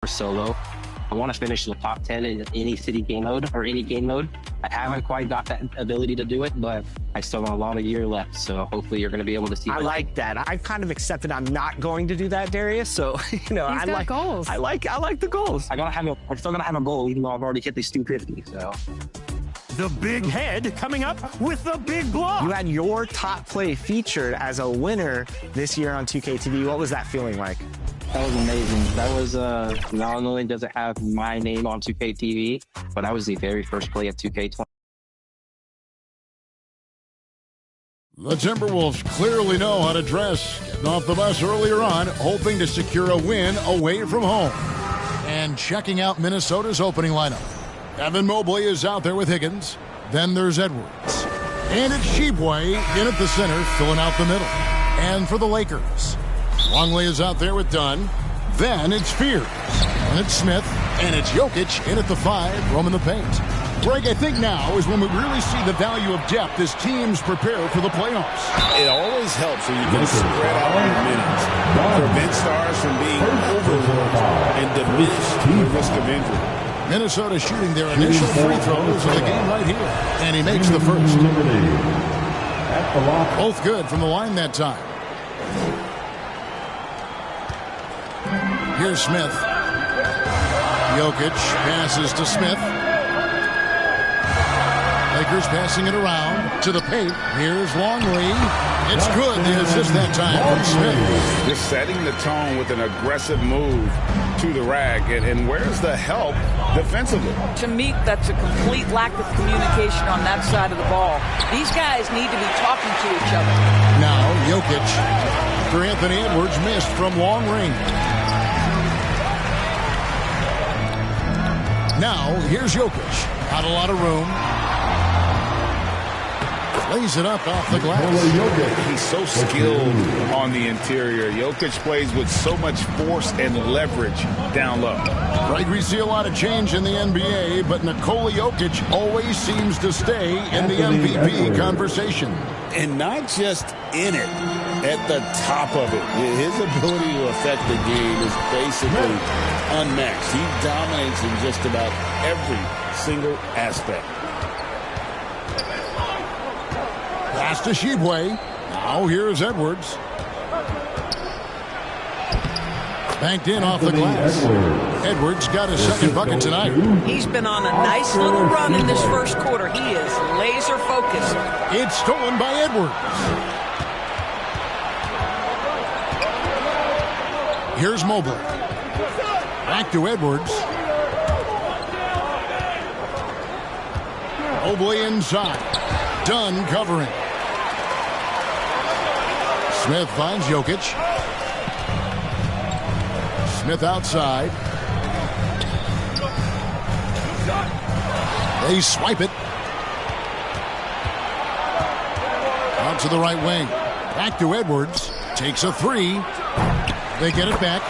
Solo. I want to finish the top 10 in any city game mode or any game mode. I haven't quite got that ability to do it, but I still have a lot of year left. So hopefully you're going to be able to see. I like that. I've kind of accepted I'm not going to do that, Darius. So, I like goals. I like the goals. I'm still gonna have a goal, even though I've already hit these 250. So. The big head coming up with the big block. You had your top play featured as a winner this year on 2K TV. What was that feeling like? That was amazing. That was, not only does it have my name on 2K TV, but I was the very first play at 2K20. The Timberwolves clearly know how to dress. Getting off the bus earlier on, hoping to secure a win away from home. And checking out Minnesota's opening lineup. Evan Mobley is out there with Higgins. Then there's Edwards. And it's Sheboy in at the center, filling out the middle. And for the Lakers, Longley is out there with Dunn. Then it's Spears. And it's Smith. And it's Jokic in at the 5, roaming the paint. Greg, I think now is when we really see the value of depth as teams prepare for the playoffs. It always helps when you can spread out your minutes. Prevent stars from being overlooked and diminish the risk of injury. Minnesota shooting their initial free throws of the game right here. And he makes the first. Both good from the line that time. Here's Smith. Jokic passes to Smith. Lakers passing it around to the paint. Here's Longley. It's good. The assist that time from Smith. Just setting the tone with an aggressive move to the rack. And where's the help defensively? To me, that's a complete lack of communication on that side of the ball. These guys need to be talking to each other. Now, Jokic. For Anthony Edwards, missed from long range. Now, here's Jokic. Not a lot of room. Lays it up off the glass. He's so skilled on the interior. Jokic plays with so much force and leverage down low. Right, we see a lot of change in the NBA, but Nikola Jokic always seems to stay in the MVP conversation. And not just in it, at the top of it. His ability to affect the game is basically unmatched. He dominates in just about every single aspect. Pass to Sheboy. Now here's Edwards. Banked in off the glass. Edwards got his second bucket tonight. He's been on a nice little run in this first quarter. He is laser focused. It's stolen by Edwards. Here's Mobley. Back to Edwards. Mobley inside. Dunn covering. Smith finds Jokic. Smith outside. They swipe it. Out to the right wing. Back to Edwards. Takes a 3. They get it back.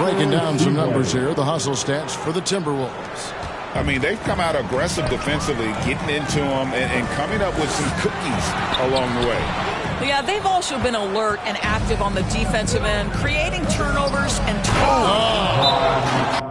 Breaking down some numbers here. The hustle stats for the Timberwolves. I mean, they've come out aggressive defensively, getting into them and coming up with some cookies along the way. Yeah, they've also been alert and active on the defensive end, creating turnovers and turnovers.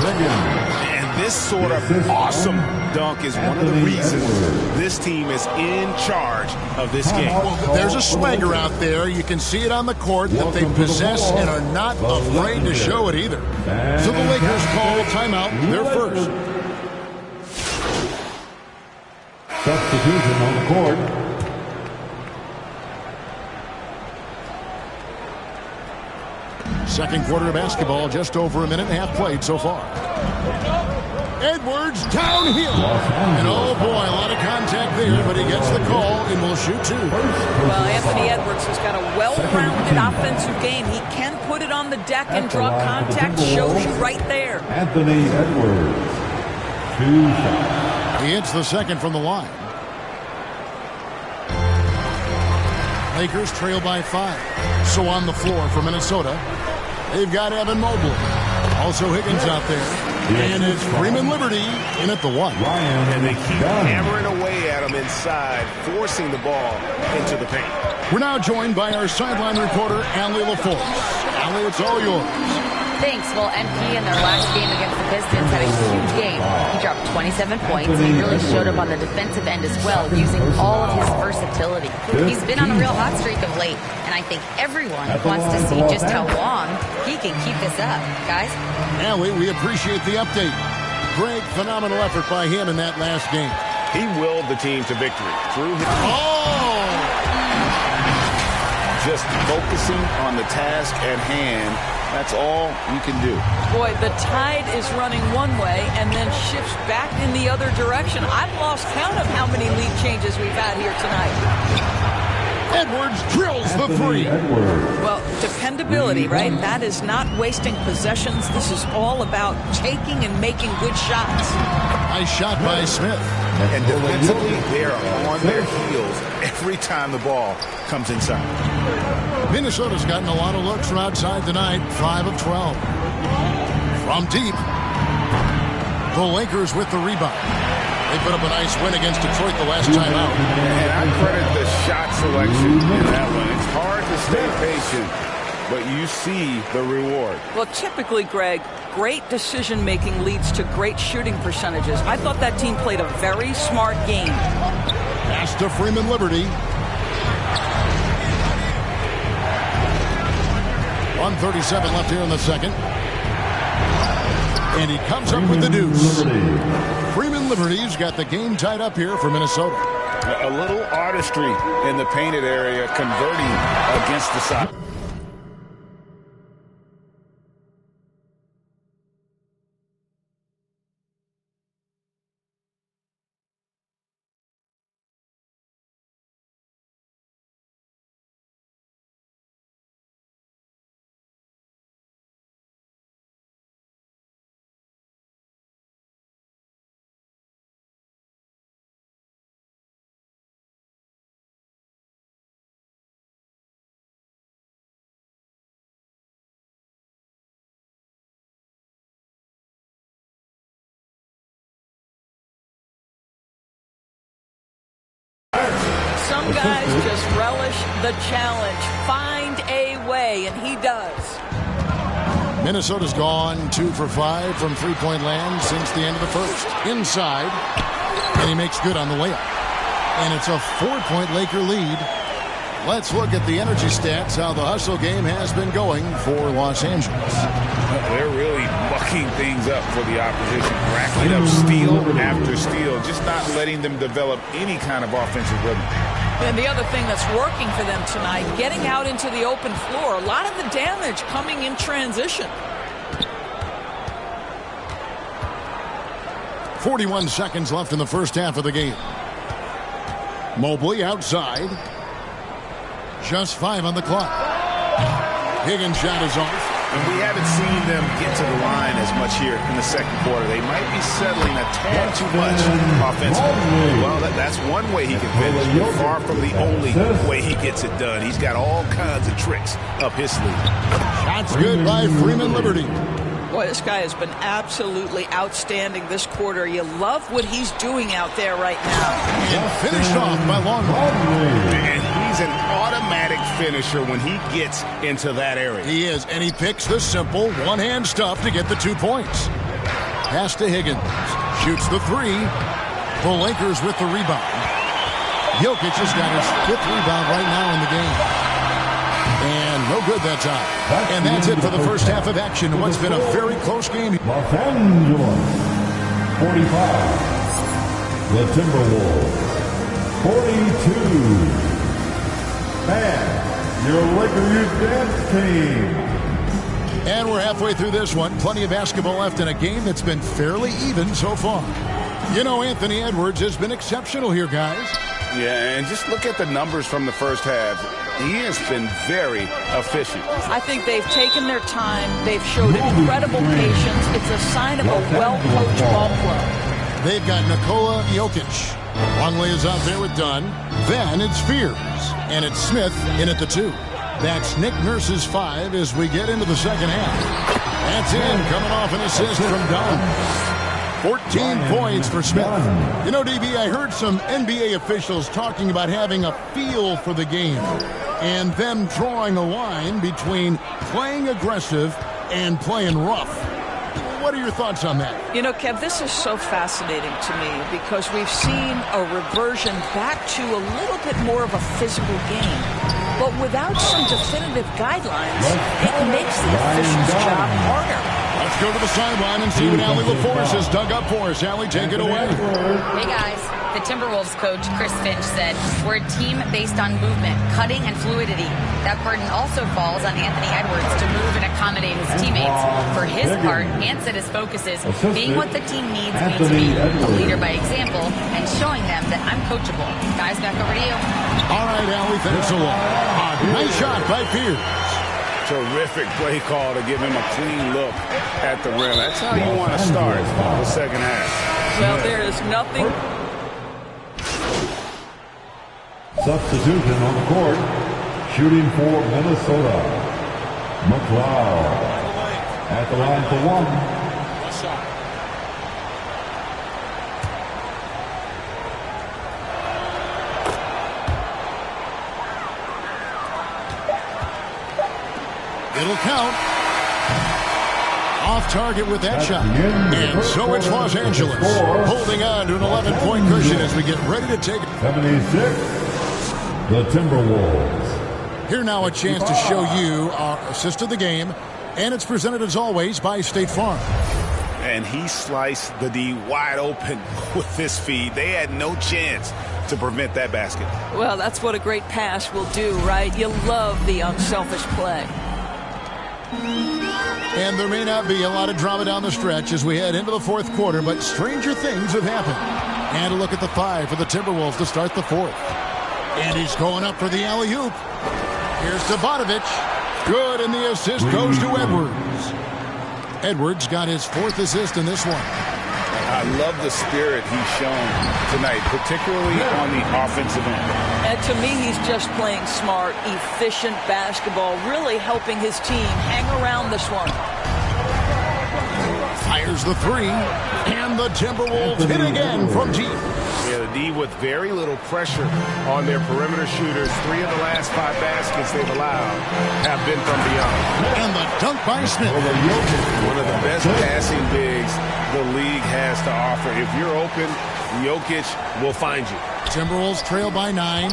And this sort of awesome dunk is one of the reasons this team is in charge of this game. Well, there's a swagger out there. You can see it on the court that they possess and are not afraid to show it either. So the Lakers call timeout. They're first. Substitution on the court. Second quarter of basketball, just over a minute and a half played so far. Edwards downhill. And oh boy, a lot of contact there, but he gets the call and will shoot two. Well, Anthony Edwards has got a well-rounded offensive game. He can put it on the deck and draw contact. Shows you right there. Anthony Edwards, 2 shots. He hits the second from the line. Lakers trail by 5. So on the floor for Minnesota, they've got Evan Mobley. Also Higgins out there. And it's Freeman Liberty in at the 1. And they keep hammering away at him inside, forcing the ball into the paint. We're now joined by our sideline reporter, Allie LaForce. Allie, it's all yours. Thanks. Well, MP in their last game against the Pistons had a huge game. He dropped 27 points. He really showed up on the defensive end as well, using all of his versatility. He's been on a real hot streak of late, and I think everyone wants to see just how long he can keep this up. Guys? Allie, we appreciate the update. Great, phenomenal effort by him in that last game. He willed the team to victory through his... Just focusing on the task at hand. That's all you can do. Boy, the tide is running one way and then shifts back in the other direction. I've lost count of how many lead changes we've had here tonight. Edwards drills the 3. Well, dependability, right? That is not wasting possessions. This is all about taking and making good shots. Nice shot by Smith. And defensively, they are on their heels every time the ball comes inside. Minnesota's gotten a lot of looks from outside tonight, 5 of 12. From deep, the Lakers with the rebound. They put up a nice win against Detroit the last time out. And I credit the shot selection in that one. It's hard to stay patient, but you see the reward. Well, typically, Greg, great decision-making leads to great shooting percentages. I thought that team played a very smart game. Pass to Freeman Liberty. 1:37 left here in the second. And he comes up with the deuce. Freeman Liberty's got the game tied up here for Minnesota. A little artistry in the painted area, converting against the side. Some guys just relish the challenge. Find a way, and he does. Minnesota's gone 2 for 5 from three-point land since the end of the first. Inside, and he makes good on the layup. And it's a 4-point Laker lead. Let's look at the energy stats, how the hustle game has been going for Los Angeles. They're really mucking things up for the opposition, racking up steal after steal, just not letting them develop any kind of offensive rhythm. And the other thing that's working for them tonight, getting out into the open floor, a lot of the damage coming in transition. 41 seconds left in the first half of the game. Mobley outside. Just 5 on the clock. Higgins' shot is off. And we haven't seen them get to the line as much here in the second quarter. They might be settling a tad too much offensively. Well, that's one way he can finish, but far from the only way he gets it done. He's got all kinds of tricks up his sleeve. Shots good by Freeman Liberty. Boy, this guy has been absolutely outstanding this quarter. You love what he's doing out there right now. And finished off by Longley. And he's an automatic finisher when he gets into that area. He is, and he picks the simple one-hand stuff to get the 2 points. Pass to Higgins. Shoots the 3. The Lakers with the rebound. Jokic has got his 5th rebound right now in the game. And no good that time. And that's it for the first half of action. What's been a very close game. Los Angeles, 45. The Timberwolves, 42. And your Laker Youth Dance Team. And we're halfway through this one. Plenty of basketball left in a game that's been fairly even so far. You know, Anthony Edwards has been exceptional here, guys. Yeah, and just look at the numbers from the first half. He has been very efficient. I think they've taken their time. They've showed incredible patience. It's a sign of a well-coached ball club. They've got Nikola Jokic. Longley is out there with Dunn. Then it's Fears. And it's Smith in at the 2. That's Nick Nurse's 5 as we get into the second half. That's in, coming off an assist from Dunn. 14 points for Smith. You know, DB, I heard some NBA officials talking about having a feel for the game and them drawing a line between playing aggressive and playing rough. What are your thoughts on that? You know, Kev, this is so fascinating to me because we've seen a reversion back to a little bit more of a physical game. But without some definitive guidelines, it makes the official's job harder. Let's go to the sideline and see what Allie LaForce has dug up for us. Allie, take it away. Hey, guys. The Timberwolves coach, Chris Finch, said, we're a team based on movement, cutting, and fluidity. That burden also falls on Anthony Edwards to move and accommodate his teammates. For his part, Ant said his focus is being what the team needs me to be, a leader by example, and showing them that I'm coachable. Guys, back over to you. All right, Allie, thanks a lot. Nice shot by Fears. Terrific play call to give him a clean look at the rim. That's how you want to start the second half. Well, there is nothing. Substitution on the court. Shooting for Minnesota. McLeod at the line for 1. It'll count. Off target with that shot. And so it's Los Angeles holding on to an 11-point cushion as we get ready to take it. 76, the Timberwolves. Here now a chance to show you our assist of the game. And it's presented as always by State Farm. And he sliced the D wide open with this feed. They had no chance to prevent that basket. Well, that's what a great pass will do, right? You love the unselfish play. And there may not be a lot of drama down the stretch as we head into the fourth quarter, but stranger things have happened. And a look at the 5 for the Timberwolves to start the fourth. And he's going up for the alley-oop. Here's to Bogdanovic. Good, and the assist goes to Edwards. Edwards got his 4th assist in this one. I love the spirit he's shown tonight, particularly on the offensive end. And to me, he's just playing smart, efficient basketball, really helping his team hang around this one. Fires the 3, and the Timberwolves hit again from deep. Yeah, the D with very little pressure on their perimeter shooters. 3 of the last 5 baskets they've allowed have been from beyond. And the dunk by Smith. One of the best passing bigs the league has to offer. If you're open, Jokic will find you. Timberwolves trail by 9.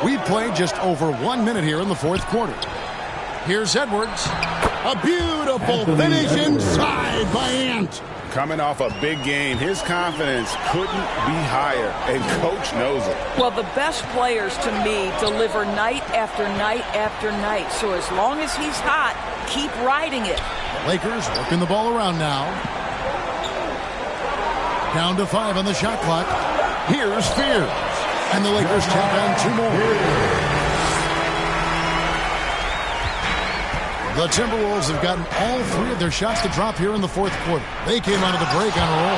We've played just over 1 minute here in the fourth quarter. Here's Edwards. A beautiful finish inside by Ant. Coming off a big game, his confidence couldn't be higher, and Coach knows it. Well, the best players, to me, deliver night after night after night. So as long as he's hot, keep riding it. Lakers working the ball around now. Down to 5 on the shot clock. Here's Fears. And the Lakers tack on 2 more. The Timberwolves have gotten all 3 of their shots to drop here in the fourth quarter. They came out of the break on a roll.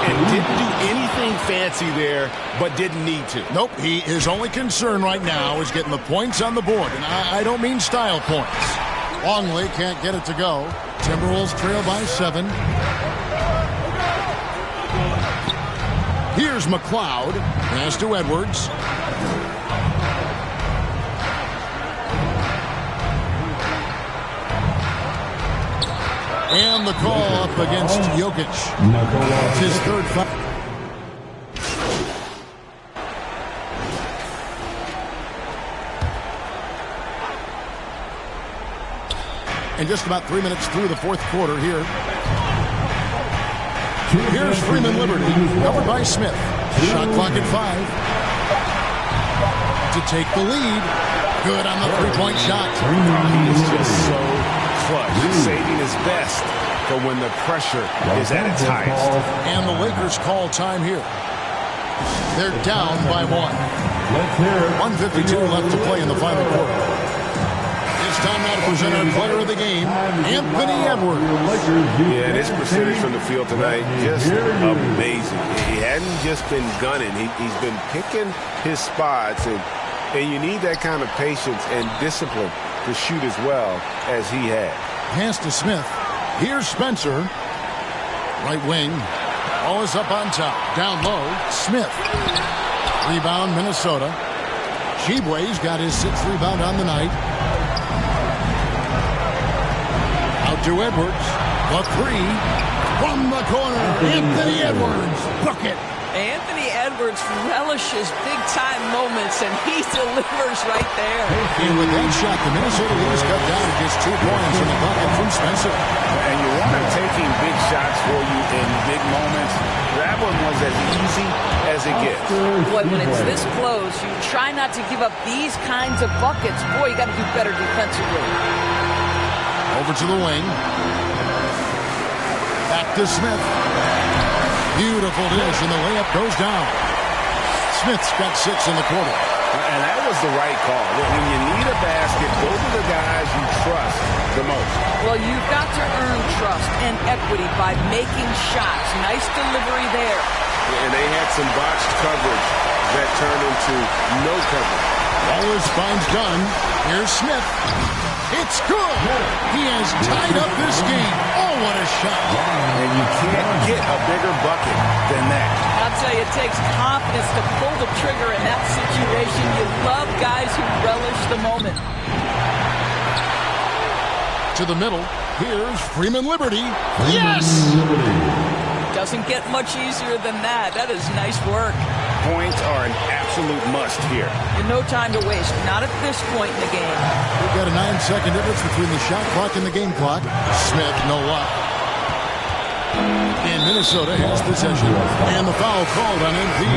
And didn't do anything fancy there, but didn't need to. Nope, his only concern right now is getting the points on the board. And I don't mean style points. Longley can't get it to go. Timberwolves trail by 7. Here's McLeod. Pass to Edwards. And the call up against Jokic. It's his 3rd foul. And just about 3 minutes through the fourth quarter here. Here's Freeman Liberty, covered by Smith. Shot clock at 5. to take the lead. Good on the three-point shot. He is just so clutch, saving his best for when the pressure is at its highest. And the Lakers call time here. They're down by 1. 1:52 left to play in the final quarter. It's time now to present our player of the game, Anthony Edwards. Yeah, and his percentage from the field tonight, just amazing. He hadn't just been gunning. He's been picking his spots, and you need that kind of patience and discipline to shoot as well as he had. Pass to Smith. Here's Spencer. Right wing. Ball is up on top. Down low. Smith. Rebound, Minnesota. Tshiebwe's got his 6th rebound on the night. Out to Edwards. The 3. From the corner. Anthony Edwards. Bucket. Anthony Edwards relishes big-time moments, and he delivers right there. And with that shot, the Minnesota Lewis cut down to just 2 points in the bucket from Spencer. And you want him taking big shots for you in big moments. That one was as easy as it gets. Boy, when it's this close, you try not to give up these kinds of buckets. Boy, you got to do better defensively. Over to the wing. Back to Smith. Beautiful dish, and the layup goes down. Smith's got 6 in the quarter. And that was the right call. When you need a basket, those are the guys you trust the most. Well, you've got to earn trust and equity by making shots. Nice delivery there. And they had some botched coverage that turned into no coverage. Wallace finds Dunn. Here's Smith. It's good. He has tied up this game. Oh, what a shot. And you can't get a bigger bucket than that. I'll tell you, it takes confidence to pull the trigger in that situation. You love guys who relish the moment. To the middle. Here's Freeman Liberty. Yes! Doesn't get much easier than that. That is nice work. Points are an absolute must here. And no time to waste. Not at this point in the game. We've got a 9-second difference between the shot clock and the game clock. Smith, no luck. And Minnesota has possession. And the foul called on MP.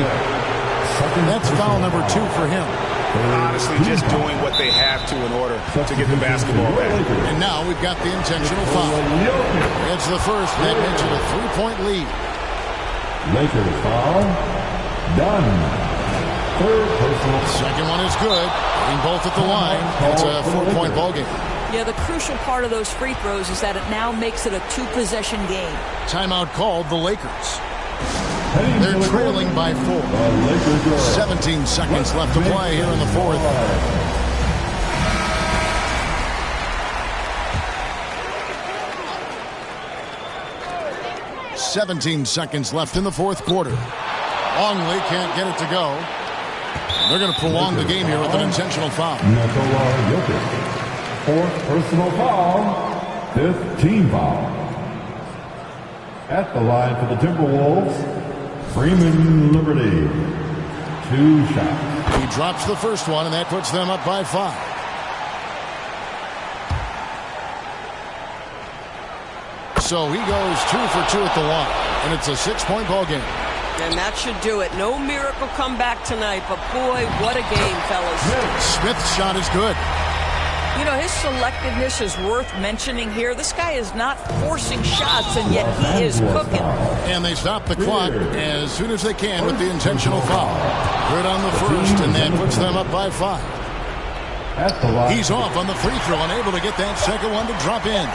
That's foul number 2 for him. Honestly, just doing what they have to in order to get the basketball back. And now we've got the intentional foul. It's the first. That makes it a 3-point lead. Lakers foul. Done. Third personal. Second one is good. Getting both at the line. It's a 4-point ball game. Yeah, the crucial part of those free throws is that it now makes it a 2-possession game. Timeout called the Lakers. They're trailing by 4. 17 seconds left to play here in the fourth. "17 seconds left in the fourth quarter. Longley can't get it to go. They're going to prolong the game here with an intentional foul. Nikola Jokic. 4th personal foul. 5th team foul. At the line for the Timberwolves, Freeman Liberty. 2 shots. He drops the first one, and that puts them up by 5. So he goes 2 for 2 at the line, and it's a 6-point ball game. And that should do it. No miracle comeback tonight, but boy, what a game, fellas. Smith's shot is good. You know, his selectiveness is worth mentioning here. This guy is not forcing shots, and yet he is cooking. And they stop the clock as soon as they can with the intentional foul. Good on the first, and that puts them up by 5. He's off on the free throw, unable to get that second one to drop in.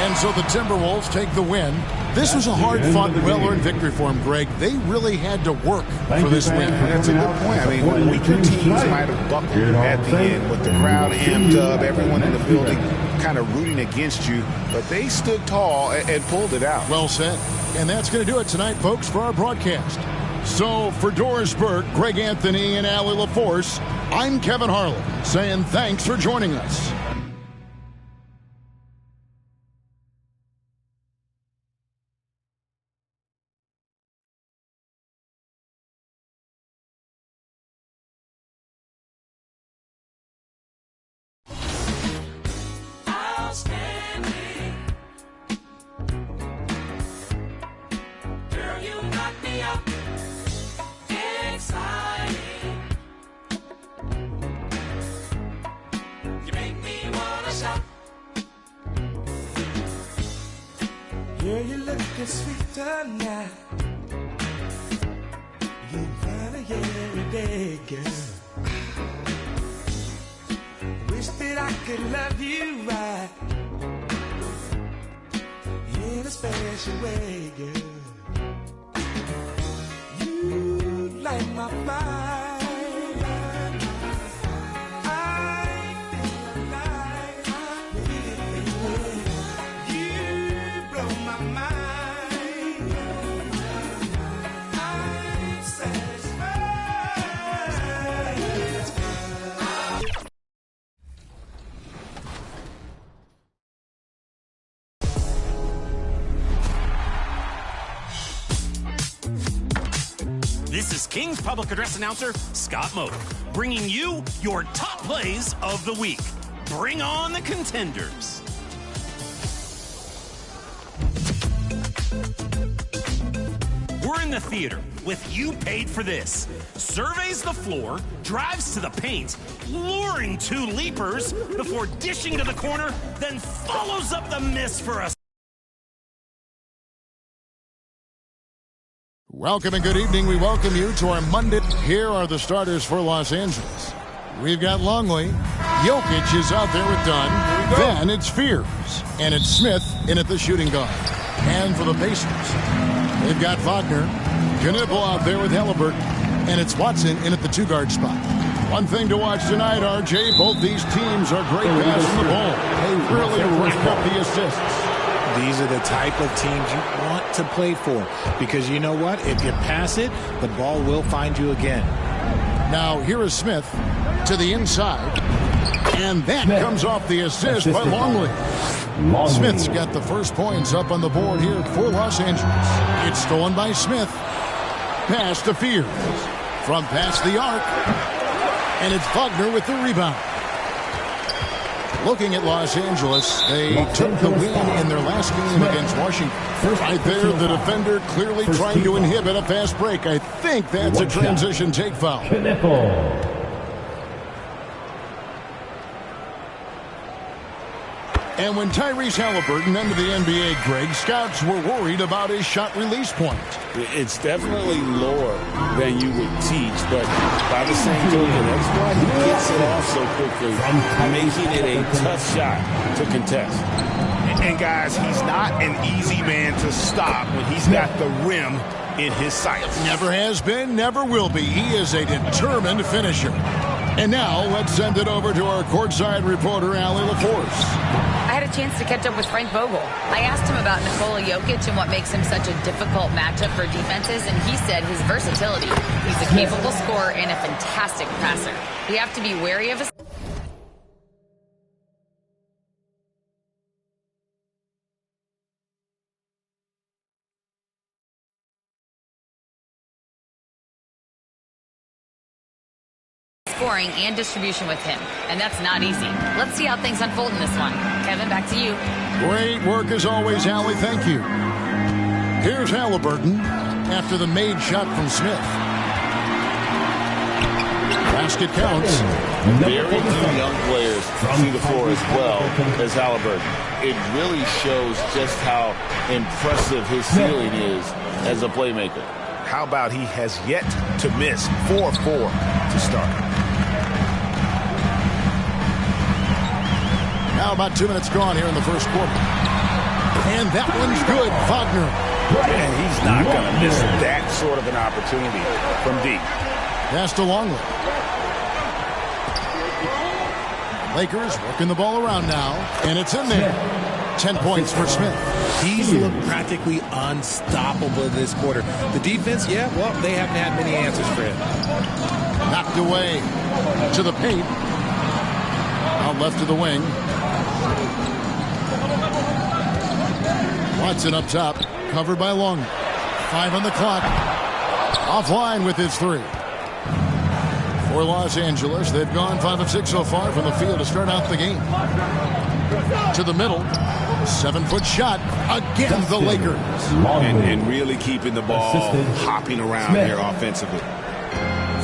And so the Timberwolves take the win. This was a hard-fought, well-earned victory for them, Greg. They really had to work for this win. That's a good point. I mean, weaker teams might have buckled at the end with the crowd amped up, everyone in the building kind of rooting against you, but they stood tall and pulled it out. Well said. And that's going to do it tonight, folks, for our broadcast. So for Doris Burke, Greg Anthony, and Allie LaForce, I'm Kevin Harlan, saying thanks for joining us. Girl, you knock me up. Girl, you're looking sweet tonight. You find it every day, girl. Wish that I could love you right in a special way, girl. You light my fire. This is King's Public Address announcer, Scott Moe, bringing you your top plays of the week. Bring on the contenders. We're in the theater with You Paid for This. Surveys the floor, drives to the paint, luring two leapers before dishing to the corner, then follows up the miss for us. Welcome and good evening. We welcome you to our Monday. Here are the starters for Los Angeles. We've got Longley. Jokic is out there with Dunn. Then it's Fears. And it's Smith in at the shooting guard. And for the Pacers, they've got Wagner. Knipple out there with Halliburton. And it's Watson in at the two-guard spot. One thing to watch tonight, RJ, both these teams are great passing the ball. They really rack up the assists. These are the type of teams you want to play for because you know what? If you pass it, the ball will find you again. Now, here is Smith to the inside. And that comes off the assist by Longley. Smith's got the first points up on the board here for Los Angeles. It's stolen by Smith. Pass to Fears. From past the arc. And it's Wagner with the rebound. Looking at Los Angeles, they took the win in their last game against Washington. Right there, the defender clearly trying to inhibit a fast break. I think that's a transition take foul. And when Tyrese Halliburton entered the NBA, Greg, scouts were worried about his shot release point. It's definitely lower than you would teach, but by the same token, that's why he gets it off so quickly, making it a tough shot to contest. And guys, he's not an easy man to stop when he's got the rim in his sights. Never has been, never will be. He is a determined finisher. And now, let's send it over to our courtside reporter, Allie LaForce. I had a chance to catch up with Frank Vogel. I asked him about Nikola Jokic and what makes him such a difficult matchup for defenses, and he said his versatility. He's a capable scorer and a fantastic passer. You have to be wary of his... scoring and distribution with him, and that's not easy. Let's see how things unfold in this one. Kevin, back to you. Great work as always, Allie. Thank you. Here's Halliburton after the made shot from Smith. Basket counts. Very few young players see the floor as well as Halliburton. It really shows just how impressive his ceiling is as a playmaker. How about he has yet to miss 4 of 4 to start? Now about 2 minutes gone here in the first quarter. And that one's good, Wagner. And he's not going to miss that sort of an opportunity from deep. Pass to Longley. Lakers working the ball around now, and it's in there. 10 points for Smith. He's looked practically unstoppable this quarter. The defense, yeah, well, they haven't had many answers for him. Knocked away to the paint. Out left to the wing. Watson up top, covered by Long. 5 on the clock. Offline with his 3. For Los Angeles, they've gone 5 of 6 so far from the field to start out the game. To the middle. 7-foot shot. Again, the Lakers. And really keeping the ball hopping around here offensively.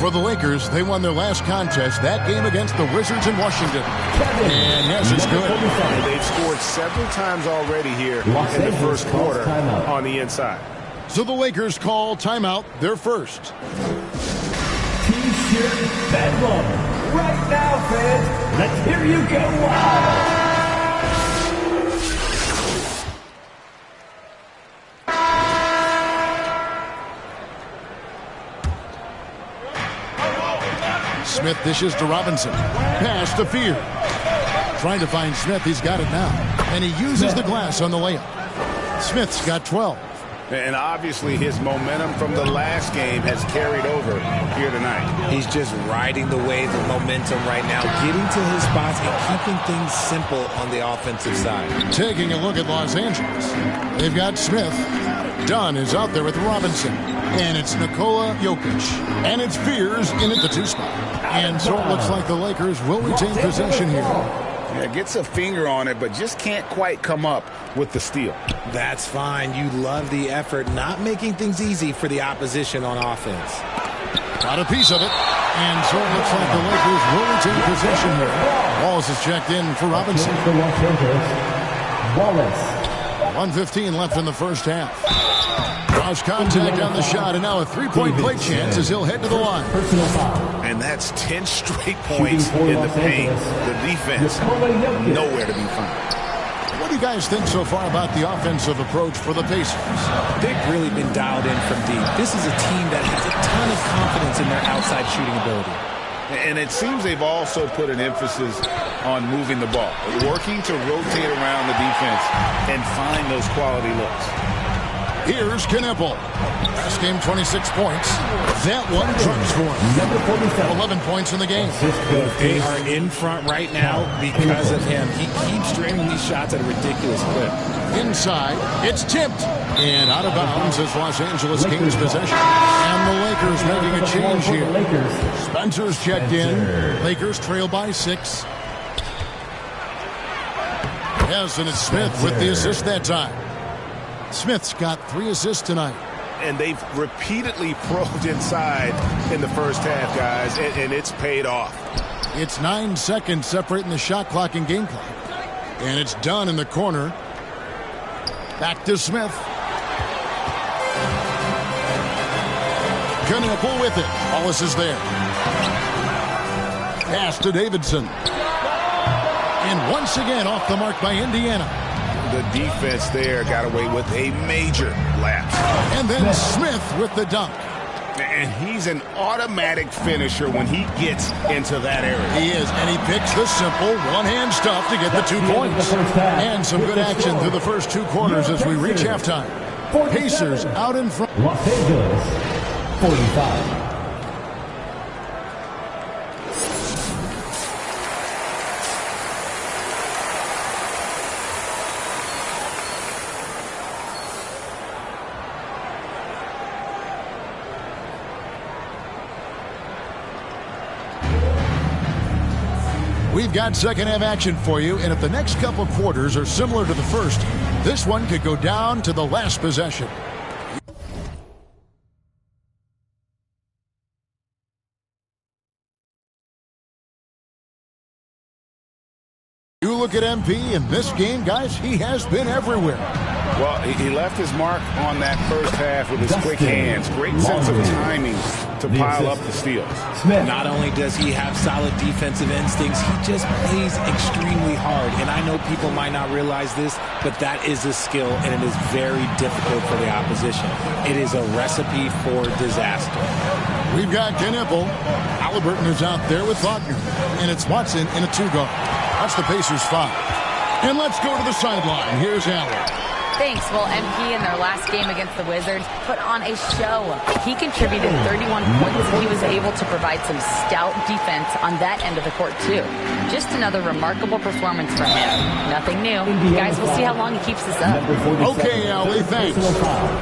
For the Lakers, they won their last contest, that game against the Wizards in Washington. And yes, it's good. They've scored several times already here in the first quarter on the inside. So the Lakers call timeout, their first. T-shirt bedlam. Right now, fans. Let's hear you go wild. Smith dishes to Robinson. Pass to Fear. Trying to find Smith. He's got it now. And he uses the glass on the layup. Smith's got 12. And obviously his momentum from the last game has carried over here tonight. He's just riding the wave of momentum right now, getting to his spots and keeping things simple on the offensive side. Taking a look at Los Angeles. They've got Smith. Dunn is out there with Robinson. And it's Nikola Jokic. And it's Fears in at the 2 spot. And so it looks like the Lakers will retain possession here. Yeah, gets a finger on it, but just can't quite come up with the steal. That's fine. You love the effort, not making things easy for the opposition on offense. Got a piece of it. And so it looks like the Lakers will retain possession here. Wallace is checked in for Robinson. Wallace. 1:15 left in the first half. Draws contact on the shot, and now a three-point play chance as he'll head to the line. And that's 10 straight points in the paint. The defense, nowhere to be found. What do you guys think so far about the offensive approach for the Pacers? They've really been dialed in from deep. This is a team that has a ton of confidence in their outside shooting ability. And it seems they've also put an emphasis on moving the ball, working to rotate around the defense and find those quality looks. Here's Kneppel. Last game, 26 points. That one drops for him. 11 points in the game. They are in front right now because of him. He keeps draining these shots at a ridiculous clip. Inside, it's tipped. And out of bounds as Los Angeles Kings possession. And the Lakers making a change here. Spencer's checked in. Lakers trail by 6. Yes, and it's Smith with the assist that time. Smith's got 3 assists tonight. And they've repeatedly probed inside in the first half, guys, and it's paid off. It's 9 seconds separating the shot clock and game clock. And it's done in the corner. Back to Smith. Kneppel with it. Wallace is there. Pass to Davidson. And once again off the mark by Indiana. The defense there got away with a major lapse. And then Smith with the dunk. And he's an automatic finisher when he gets into that area. He is, and he picks the simple one-hand stuff to get the 2 points. And some good action through the first 2 quarters as we reach halftime. Pacers out in front. Los Angeles, 45. We've got second half action for you, and if the next couple quarters are similar to the first, this one could go down to the last possession. You look at MP in this game, guys, he has been everywhere. Well, he left his mark on that first half with his quick hands. Great sense of timing to pile up the steals. Not only does he have solid defensive instincts, he just plays extremely hard. And I know people might not realize this, but that is a skill, and it is very difficult for the opposition. It is a recipe for disaster. We've got Kneppel. Halliburton is out there with Wagner. And it's Watson in a 2-guard. That's the Pacers 5. And let's go to the sideline. Here's Allen. Thanks. Well, MP in their last game against the Wizards put on a show. He contributed 31 points. He was able to provide some stout defense on that end of the court, too. Just another remarkable performance for him. Nothing new. Guys, we'll see how long he keeps this up. Okay, Allie, thanks.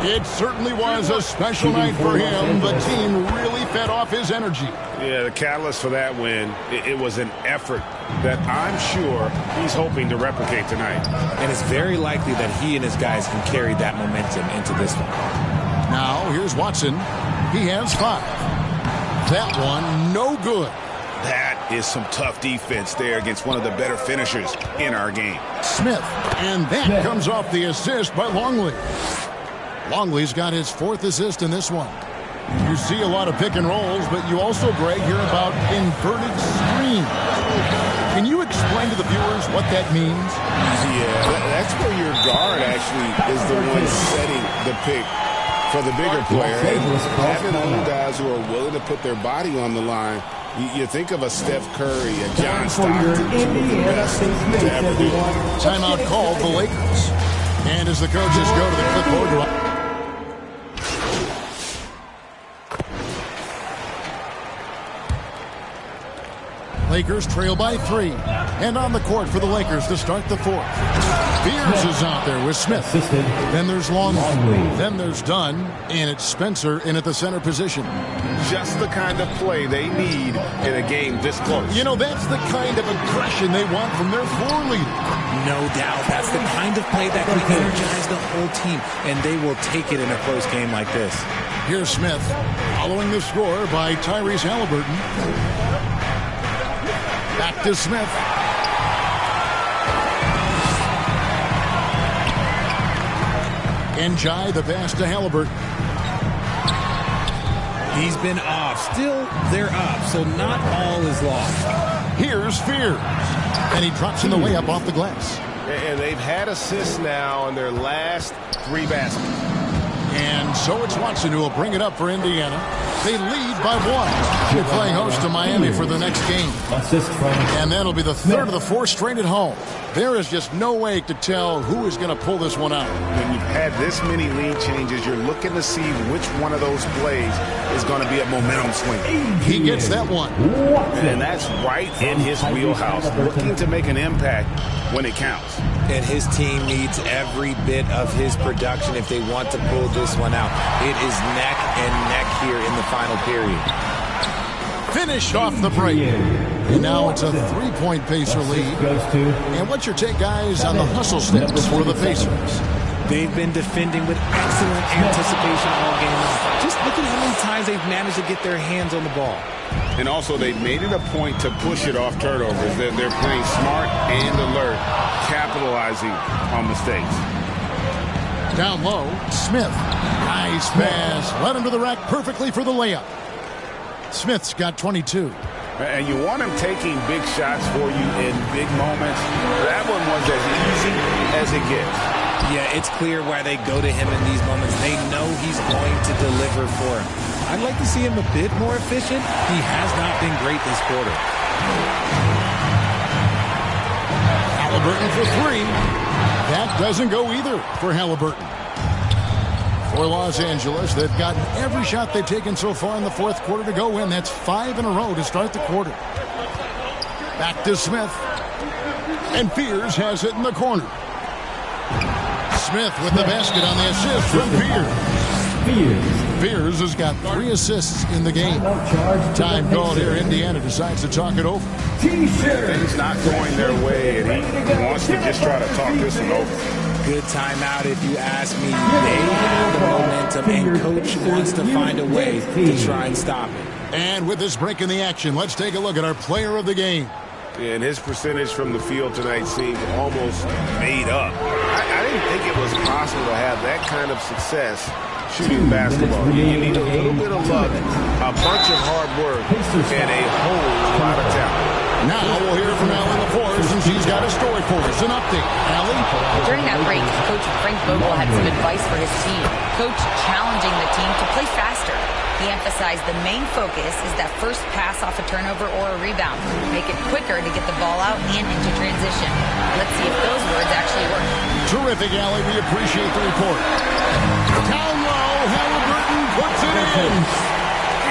It certainly was a special night for him. The team really fed off his energy. Yeah, the catalyst for that win, it was an effort that I'm sure he's hoping to replicate tonight. And it's very likely that he and his guys can carry that momentum into this one. Now, here's Watson. He has 5. That one, no good. That is some tough defense there against one of the better finishers in our game. Smith, and that comes off the assist by Longley. Longley's got his 4th assist in this one. You see a lot of pick and rolls, but you also, Greg, hear about inverted screens. Can you explain to the viewers what that means? Yeah, that's where your guard actually is the one setting the pick for the bigger player. And having little guys who are willing to put their body on the line, you think of a Steph Curry, a John Stockton, two of the best to ever do it. Timeout called the Lakers. And as the coaches go to the clipboard, Lakers trail by 3. And on the court for the Lakers to start the 4th. Beers is out there with Smith. Then there's Longley. Then there's Dunn. And it's Spencer in at the center position. Just the kind of play they need in a game this close. You know, that's the kind of aggression they want from their floor leader. No doubt. That's the kind of play that can energize the whole team. And they will take it in a close game like this. Here's Smith following the score by Tyrese Halliburton. Back to Smith. Njai the pass to Halliburton. He's been off. Still, they're up, so not all is lost. Here's Fears. And he drops in the layup off the glass. And they've had assists now in their last 3 baskets. And so it's Watson who will bring it up for Indiana. They lead by 1. They're playing host to Miami for the next game. And that'll be the 3rd of the 4 straight at home. There is just no way to tell who is going to pull this one out. When you've had this many lead changes, you're looking to see which one of those plays is going to be a momentum swing. He gets that one. And that's right in his wheelhouse, looking to make an impact when it counts. And his team needs every bit of his production if they want to pull this one out. It is neck and neck here in the final period. Finish off the break. And now it's a 3-point Pacer lead. And what's your take, guys, on the hustle steps for the Pacers? They've been defending with excellent anticipation all game long. Just look at how many times they've managed to get their hands on the ball. And also, they've made it a point to push it off turnovers. They're playing smart and alert, capitalizing on mistakes. Down low, Smith. Nice pass. Led him to the rack perfectly for the layup. Smith's got 22. And you want him taking big shots for you in big moments. That one was as easy as it gets. Yeah, it's clear why they go to him in these moments. They know he's going to deliver for him. I'd like to see him a bit more efficient. He has not been great this quarter. Halliburton for 3. That doesn't go either for Halliburton. For Los Angeles, they've gotten every shot they've taken so far in the 4th quarter to go in. That's 5 in a row to start the quarter. Back to Smith. And Fears has it in the corner. Smith with the basket on the assist from Fears. Fears has got 3 assists in the game. Time called here. Indiana decides to talk it over. Things not going their way, and he wants to just try to talk this one over. Good timeout if you ask me. They have the momentum, and Coach wants to find a way to try and stop it. And with this break in the action, let's take a look at our player of the game. And his percentage from the field tonight seemed almost made up. I didn't think it was possible to have that kind of success shooting basketball. You need a little bit of luck, a bunch of hard work, and a whole lot of talent. Now we'll hear from Allie LaForce, and she's got a story for us. An update. Allie? During that break, Coach Frank Vogel had some advice for his team. Coach challenging the team to play faster. He emphasized the main focus is that first pass off a turnover or a rebound. Make it quicker to get the ball out and into transition. Let's see if those words actually work. Terrific, Allie. We appreciate the report. Down low, Halliburton puts it in.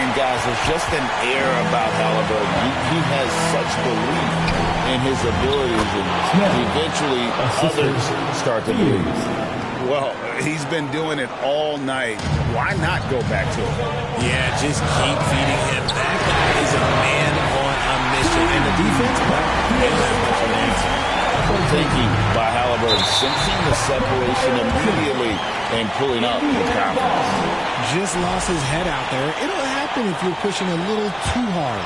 And guys, there's just an air about Halliburton. He has such belief in his abilities, and eventually others start to believe. Well, he's been doing it all night. Why not go back to it? Yeah, just keep feeding him. That guy is a man on a mission. And the defense, well, they don't have much of an answer. Good thinking by Halliburton, sensing the separation immediately and pulling up with confidence. Just lost his head out there. It'll happen if you're pushing a little too hard.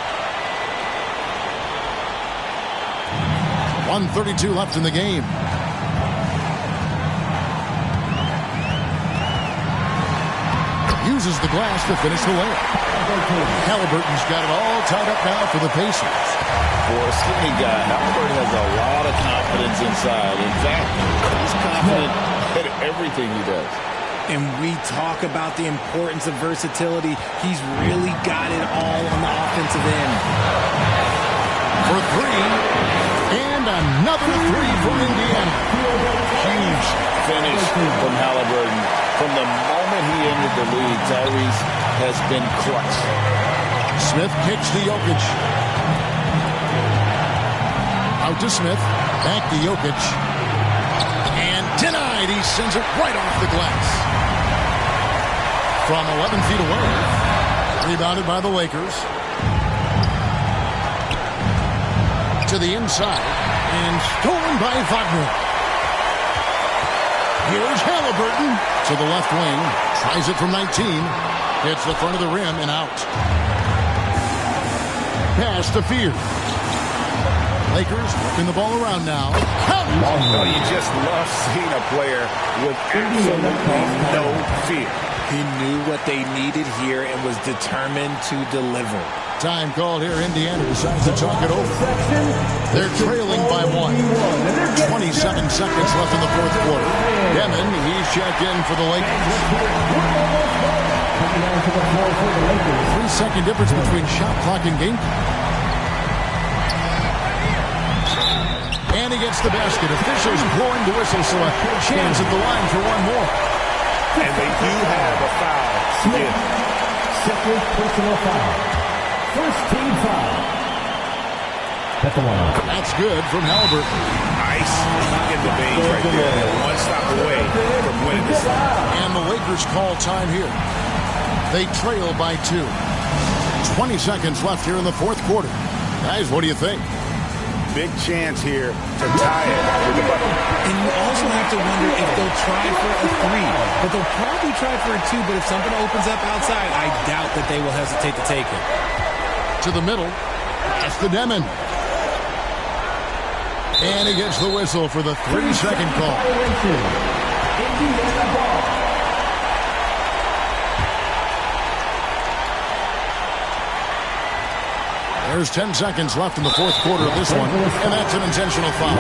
1:32 left in the game. Uses the glass to finish the layup. Halliburton's got it all tied up now for the Pacers. For a skinny guy, Halliburton has a lot of confidence inside. In fact, he's confident at everything he does. And we talk about the importance of versatility. He's really got it all on the offensive end. For three. And another three from Indiana. Huge finish from Halliburton. From the moment he entered the league, Tyrese has been clutch. Smith kicks to Jokic. Out to Smith. Back to Jokic. And denied. He sends it right off the glass. From 11 feet away. Rebounded by the Lakers. To the inside. And stolen by Wagner. Here's Halliburton to the left wing. Tries it from 19. Hits the front of the rim and out. Pass to Fear. Lakers working the ball around now. Oh, you just love seeing a player with absolutely no fear. He knew what they needed here and was determined to deliver. Time called here. Indiana decides to talk it over. They're trailing by 1. 27 seconds left in the fourth quarter. Demon, he's checked in for the Lakers. 3-second difference between shot clock and game clock. And he gets the basket. Officials blowing the whistle, so a chance at the line for one more. And they do have a foul. Smith. Second personal foul. First team foul. At the line. That's good from Halliburton. Nice in the veins right there. They're one stop away from winning this. And the Lakers call time here. They trail by 2. 20 seconds left here in the fourth quarter. Guys, what do you think? Big chance here to tie it with the bucket. And you also have to wonder if they'll try for a 3. But they'll probably try for a 2. But if something opens up outside, I doubt that they will hesitate to take it. To the middle. That's the Demon. And he gets the whistle for the 3-second call. Indiana ball. There's 10 seconds left in the fourth quarter of this one, and that's an intentional foul.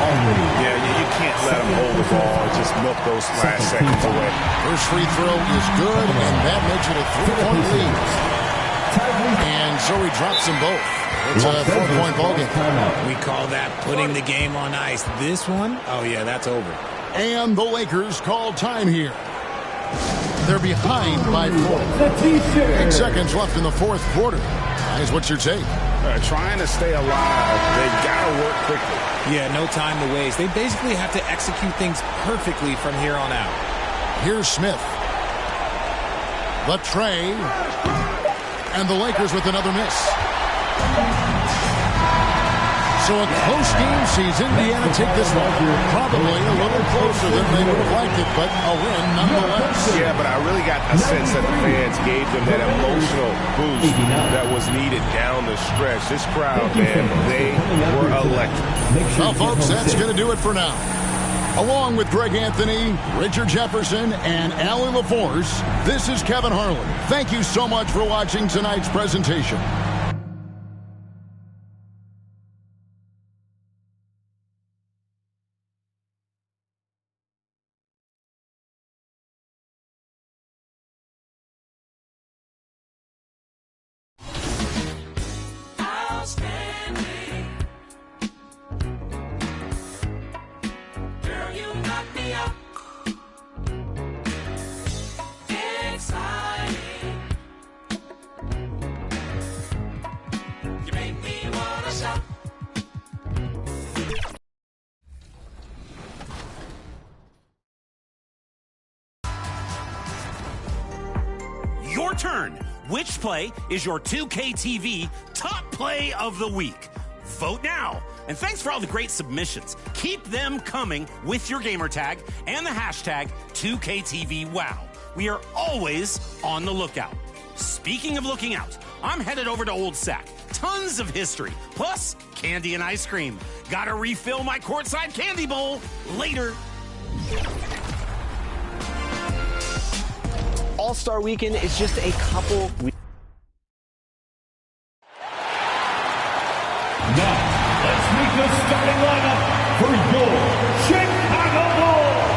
Yeah, you can't let him hold the ball and just milk those last seconds away. First free throw is good, and that makes it a 3-point lead. And so he drops them both. It's a 4-point ball game. We call that putting the game on ice. This one, oh yeah, that's over. And the Lakers call time here. They're behind by 4. 8 seconds left in the fourth quarter. Guys, what's your take? Trying to stay alive, they've got to work quickly. Yeah, no time to waste. They basically have to execute things perfectly from here on out. Here's Smith. Latray. And the Lakers with another miss. So a close game sees Indiana take this one. Probably a little closer than they would have liked it, but a win nonetheless. Yeah, but I really got a sense that the fans gave them that emotional boost that was needed down the stretch. This crowd, man, they were electric. Well, folks, that's going to do it for now. Along with Greg Anthony, Richard Jefferson, and Allie LaForce, this is Kevin Harlan. Thank you so much for watching tonight's presentation. Your turn. Which play is your 2K TV top play of the week? Vote now And thanks for all the great submissions. Keep them coming with your gamer tag and the hashtag 2KTVWow. We are always on the lookout. Speaking of looking out, I'm headed over to Old Sac. Tons of history, plus candy and ice cream. Gotta refill my courtside candy bowl later. All-Star Weekend is just a couple weeks. Now, let's meet the starting lineup for your Chicago Bulls.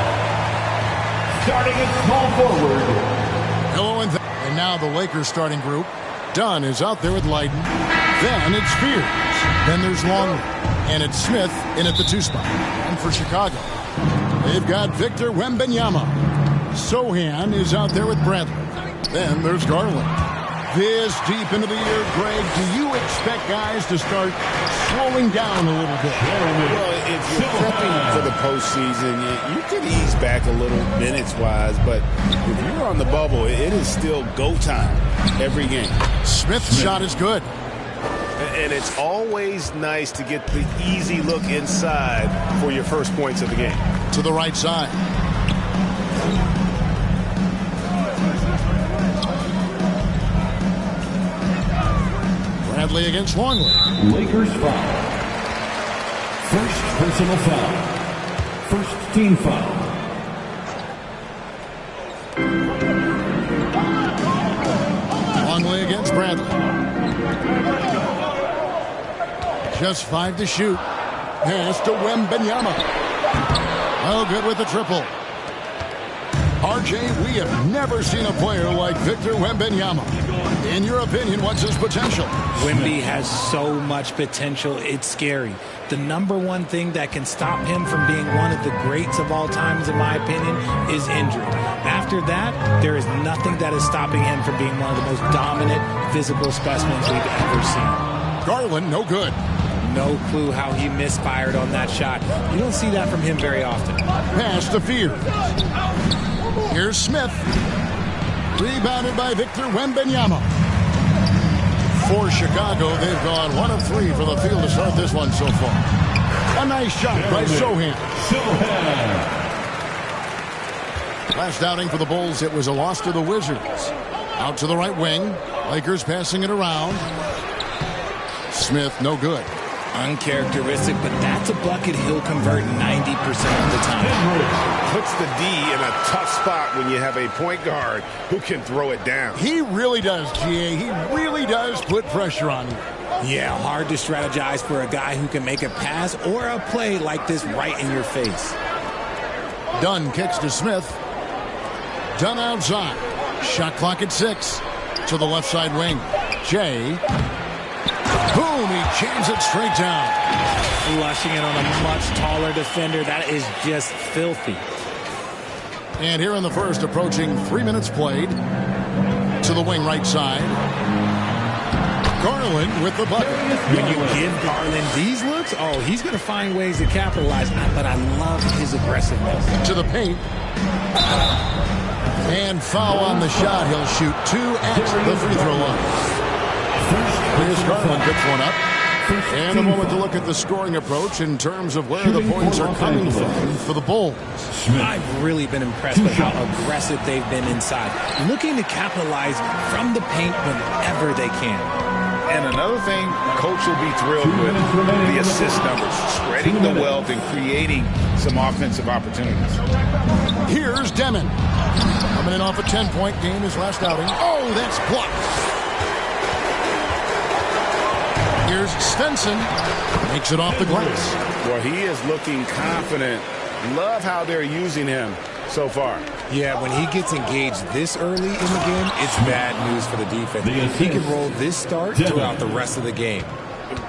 Starting at small forward. And now the Lakers starting group. Dunn is out there with Leiden. Then it's Spears. Then there's Longley. And it's Smith in at the 2 spot. And for Chicago, they've got Victor Wembanyama. Sohan is out there with Bradley. Then there's Garland. This deep into the year, Greg, do you expect guys to start slowing down a little bit? Well, if you're prepping for the postseason, you could ease back a little minutes-wise, but if you're on the bubble, it is still go time every game. Smith's shot is good. And it's always nice to get the easy look inside for your first points of the game. To the right side. Bradley against Longley. Lakers foul. First personal foul. First team foul. Longley against Bradley. Just 5 to shoot. Pass to Wembanyama. Oh, good with the triple. RJ, we have never seen a player like Victor Wembanyama. In your opinion, what's his potential? Wemby has so much potential, it's scary. The number one thing that can stop him from being one of the greats of all times, in my opinion, is injury. After that, there is nothing that is stopping him from being one of the most dominant physical specimens we've ever seen. Garland, no good. No clue how he misfired on that shot. You don't see that from him very often. Pass to Fears. Here's Smith. Rebounded by Victor Wembanyama. For Chicago, they've gone 1 of 3 for the field to start this one so far. A nice shot by Sohan. Last outing for the Bulls, it was a loss to the Wizards. Out to the right wing. Lakers passing it around. Smith, no good. Uncharacteristic, but that's a bucket he'll convert 90% of the time. Puts the D in a tough spot when you have a point guard who can throw it down. He really does, GA. He really does put pressure on you. Yeah, hard to strategize for a guy who can make a pass or a play like this right in your face. Dunn kicks to Smith. Dunn outside. Shot clock at 6. To the left side wing. Jay. Boom, he jams it straight down. Flushing it on a much taller defender. That is just filthy. And here in the first, approaching 3 minutes played. To the wing right side. Garland with the bucket. When you give Garland these looks, oh, he's going to find ways to capitalize. But I love his aggressiveness. To the paint. And foul on the shot. He'll shoot 2 at the free throw line. Here's Garland picks one up. And a moment to look at the scoring approach in terms of where the points are coming from for the Bulls. I've really been impressed with how aggressive they've been inside, looking to capitalize from the paint whenever they can. And another thing, Coach will be thrilled with the assist numbers, spreading the wealth and creating some offensive opportunities. Here's Demon. Coming in off a 10-point game his last outing. Oh, that's blocked. Here's Stenson. Makes it off the glass. Well, he is looking confident. Love how they're using him so far. Yeah, when he gets engaged this early in the game, it's bad news for the defense. He can roll this start throughout the rest of the game.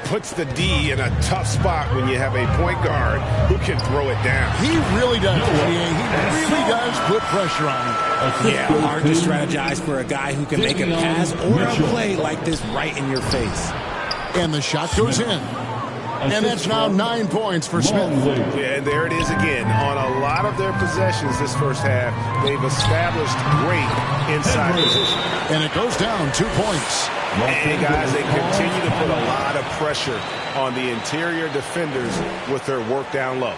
Puts the D in a tough spot when you have a point guard who can throw it down. He really does. He really does put pressure on him. Yeah, hard to strategize for a guy who can make a pass or a play like this right in your face. And the shot goes in. And that's now 9 points for Smith. Yeah, and there it is again. On a lot of their possessions this first half, they've established great inside position. And it goes down 2 points. And guys, they continue to put a lot of pressure on the interior defenders with their work down low.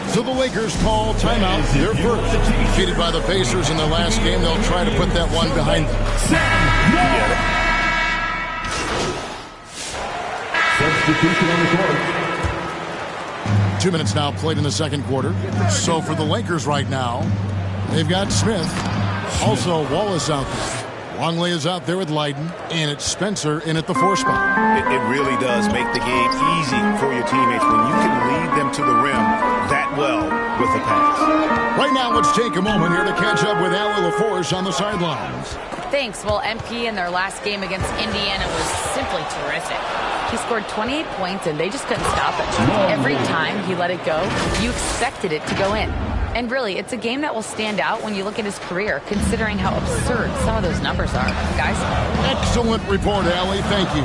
So the Lakers call timeout. They're first. Defeated by the Pacers in their last game. They'll try to put that one behind them. Substitution on the court. 2 minutes now played in the second quarter. So for the Lakers right now, they've got Smith. Also Wallace out there. Longley is out there with Leiden, and it's Spencer in at the 4 spot. It really does make the game easy for your teammates when you can lead them to the rim that well with a pass. Right now, let's take a moment here to catch up with Allie LaForce on the sidelines. Thanks. Well, MP in their last game against Indiana was simply terrific. He scored 28 points, and they just couldn't stop him. Every time he let it go, you expected it to go in. And really, it's a game that will stand out when you look at his career, considering how absurd some of those numbers are. Guys? Excellent report, Allie. Thank you.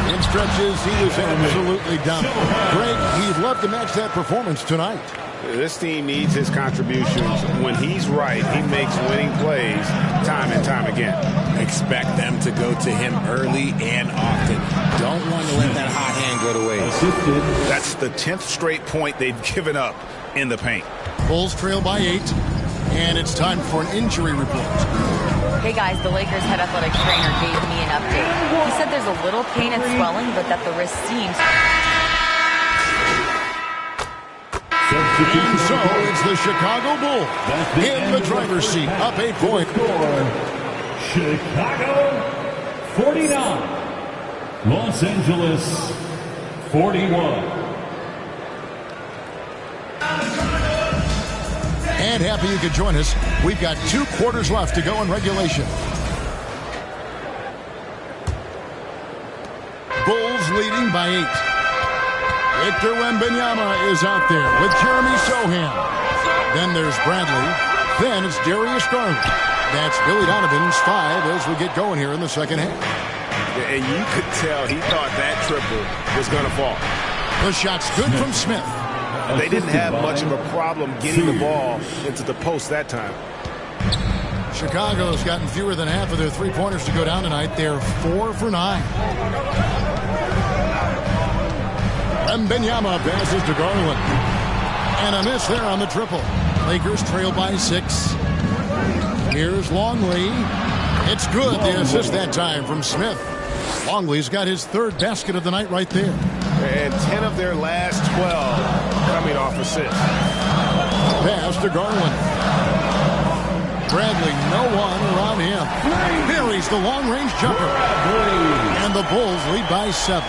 In stretches, he was absolutely dominant. Greg, he'd love to match that performance tonight. This team needs his contributions. When he's right, he makes winning plays time and time again. Expect them to go to him early and often. Don't want to let that hot hand go to waste. That's the 10th straight point they've given up in the paint. Bulls trail by 8, and it's time for an injury report. Hey guys, the Lakers head athletic trainer gave me an update. He said there's a little pain and swelling, but that the wrist seems... And so it's the Chicago Bulls in the driver's seat, up 8 points. Chicago 49, Los Angeles 41. And happy you could join us. We've got 2 quarters left to go in regulation. Bulls leading by 8. Victor Wembanyama is out there with Jeremy Sohan. Then there's Bradley. Then it's Darius Garland. That's Billy Donovan's 5 as we get going here in the second half. And you could tell he thought that triple was going to fall. The shot's good from Smith. They didn't have much of a problem getting the ball into the post that time. Chicago's gotten fewer than half of their 3-pointers to go down tonight. They're 4 for 9. Wembanyama passes to Garland. And a miss there on the triple. Lakers trail by 6. Here's Longley. It's good. The assist that time from Smith. Longley's got his 3rd basket of the night right there. And 10 of their last 12 coming off assists. Pass to Garland. Bradley, no one around him. Buries the long-range jumper. And the Bulls lead by 7.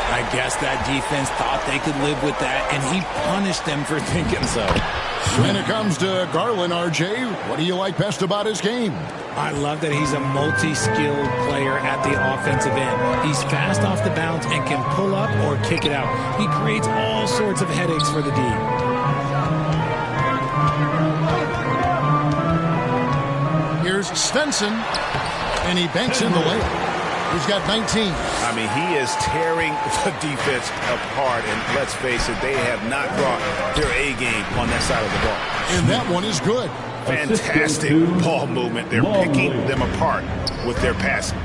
I guess that defense thought they could live with that, and he punished them for thinking so. When it comes to Garland, RJ, what do you like best about his game? I love that he's a multi-skilled player at the offensive end. He's fast off the bounce and can pull up or kick it out. He creates all sorts of headaches for the D. Here's Stenson, and he banks in the layup. He's got 19. I mean, he is tearing the defense apart, and let's face it, they have not brought their A game on that side of the ball. And that one is good. Fantastic ball movement. They're picking them apart with their passing.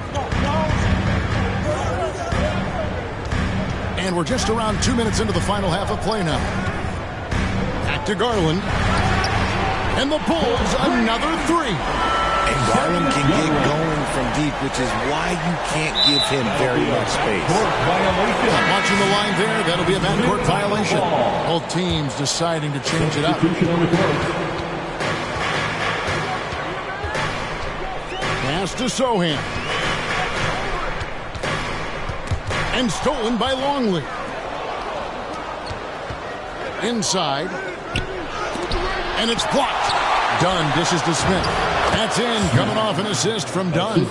And we're just around 2 minutes into the final half of play now. Back to Garland. And the Bulls, another 3. And Garland can get going from deep, which is why you can't give him very much space. Watching the line there, that'll be a backcourt violation. Both teams deciding to change it up. Pass to Sohan. And stolen by Longley. Inside. And it's blocked. Dunn dishes to Smith. That's in, coming off an assist from Dunn.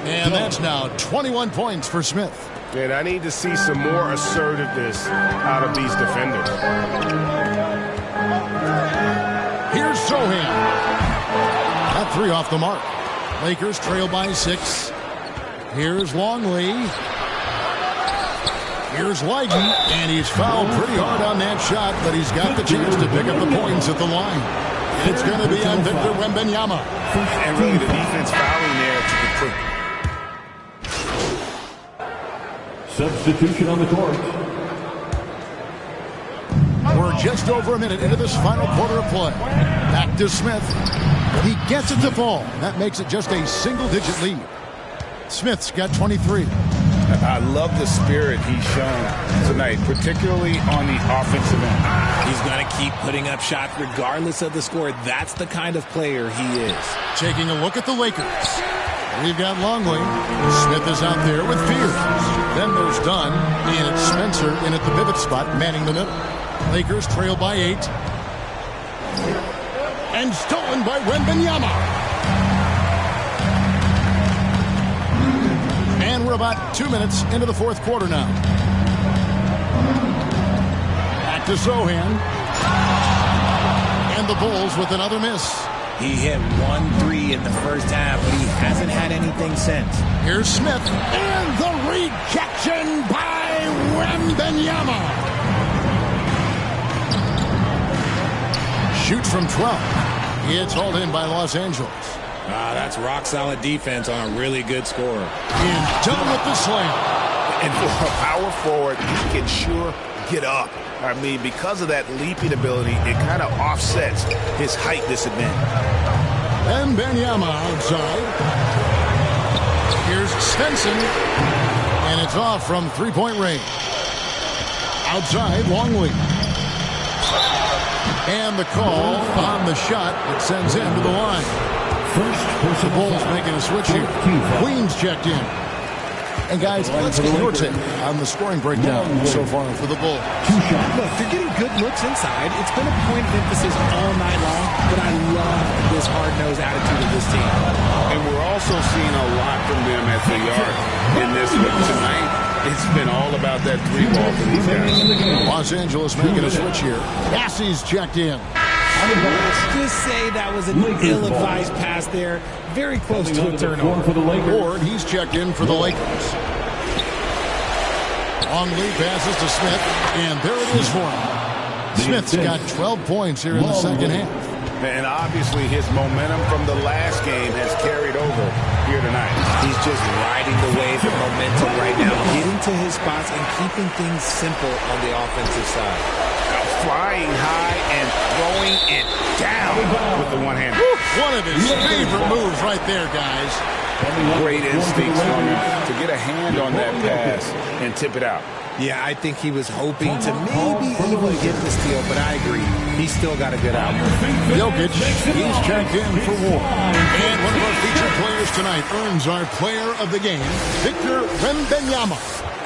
And that's now 21 points for Smith. And I need to see some more assertiveness out of these defenders. Here's Sohan. That 3 off the mark. Lakers trail by 6. Here's Longley. Here's Leiden. And he's fouled pretty hard on that shot, but he's got the chance to pick up the points at the line. It's going to be on Victor Wembanyama. And really the defense fouling there to Substitution on the court. We're just over a minute into this final quarter of play. Back to Smith. He gets it to fall. That makes it just a single-digit lead. Smith's got 23. I love the spirit he's shown tonight, particularly on the offensive end. He's going to keep putting up shots regardless of the score. That's the kind of player he is. Taking a look at the Lakers. We've got Longley. Smith is out there with Fears. Then there's Dunn. And it's Spencer in at the pivot spot, manning the middle. Lakers trail by 8. And stolen by Wembanyama. And we're about 2 minutes into the fourth quarter now. Back to Sohan. And the Bulls with another miss. He hit 1-3 in the first half, but he hasn't had anything since. Here's Smith. And the rejection by Wembanyama. Shoots from 12. It's hauled in by Los Angeles. That's rock-solid defense on a really good score. And done with the slam. And for a power forward, he can sure get up. I mean, because of that leaping ability, it kind of offsets his height disadvantage. Wembanyama outside. Here's Svensson. And it's off from three-point range. Outside, Longley. And the call on the shot that sends him to the line. The Bulls making a switch here. Queens checked in. And guys, let's get your take on the scoring breakdown so far for the Bulls. Look, they're getting good looks inside. It's been a point of emphasis all night long, but I love this hard-nosed attitude of this team. And we're also seeing a lot from them at the yard in this one tonight. It's been all about that three ball for these guys. Los Angeles making a switch here. Bassey's checked in. Let's just say that was an ill-advised pass there. Very close to a turnover. Ward, he's checked in for the Lakers. Longley passes to Smith, and there it is for him. Smith's got 12 points here in the second half. And obviously his momentum from the last game has carried over here tonight. He's just riding the wave of momentum right now, getting to his spots and keeping things simple on the offensive side. Flying high and throwing it down with the one hand. One of his favorite moves right there, guys. Great instincts from him to get a hand on that pass and tip it out. Yeah, I think he was hoping to maybe even get the steal, but I agree. He's still got a good outlet. Jokic, he's checked in for Ward. And one of our featured players tonight earns our player of the game, Victor Wembanyama.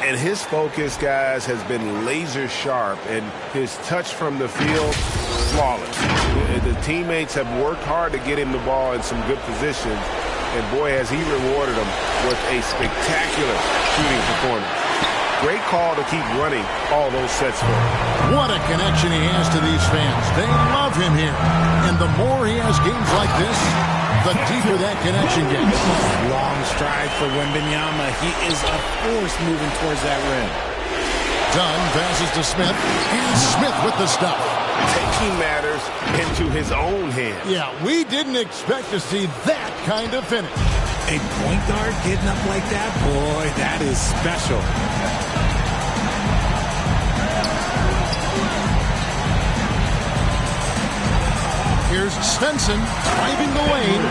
And his focus, guys, has been laser sharp, and his touch from the field, flawless. The teammates have worked hard to get him the ball in some good positions, and boy, has he rewarded them with a spectacular shooting performance. Great call to keep running all those sets for him. What a connection he has to these fans. They love him here. And the more he has games like this, the deeper that connection gets. Long stride for Wembanyama. He is a force moving towards that rim. Dunn passes to Smith. And Smith with the stop. Taking matters into his own hands. Yeah, we didn't expect to see that kind of finish. A point guard getting up like that? Boy, that is special. Here's Svensson driving the lane.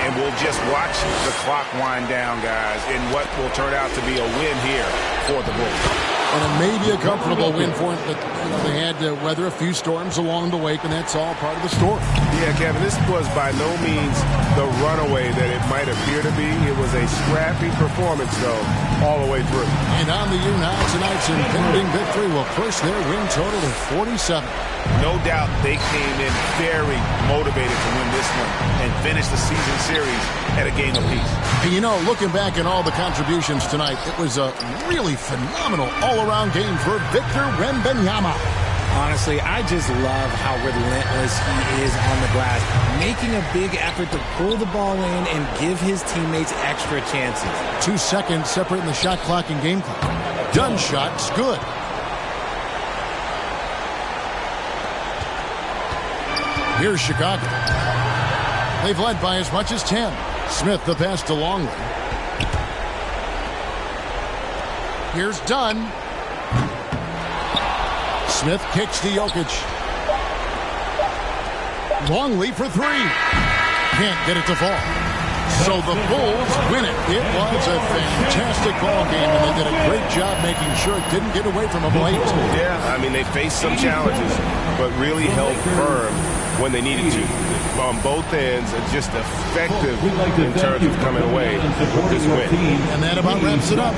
And we'll just watch the clock wind down, guys, in what will turn out to be a win here for the Bulls. And it may be a comfortable win for them, but they had to weather a few storms along the way, and that's all part of the story. Yeah, Kevin, this was by no means the runaway that it might appear to be. It was a scrappy performance, though, all the way through. And on the year now, tonight's impending victory will push their win total to 47. No doubt they came in very motivated to win this one and finish the season series at a game apiece. And you know, looking back at all the contributions tonight, it was a really phenomenal all-around game for Victor Wembanyama. Honestly, I just love how relentless he is on the glass, making a big effort to pull the ball in and give his teammates extra chances. 2 seconds separating the shot clock and game clock. Dunn shot's good. Here's Chicago. They've led by as much as 10. Smith the pass to Longley. Here's Dunn. Smith kicks to Jokic. Longley for three. Can't get it to fall. So the Bulls win it. It was a fantastic ball game, and they did a great job making sure it didn't get away from them late. Yeah, I mean, they faced some challenges, but really held firm when they needed to. On both ends, just effective in terms of coming away with this win. And that about wraps it up.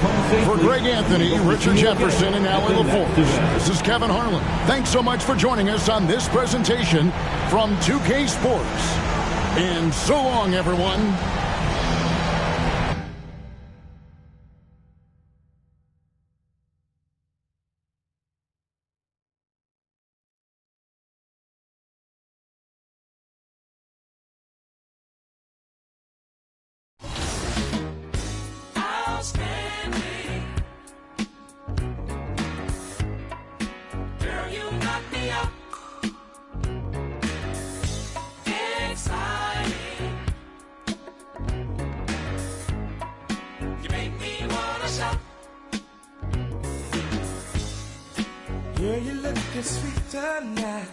For Greg Anthony, Richard Jefferson, and Allie LaForce, this is Kevin Harlan. Thanks so much for joining us on this presentation from 2K Sports. And so long, everyone. Girl, you lookin' sweet tonight.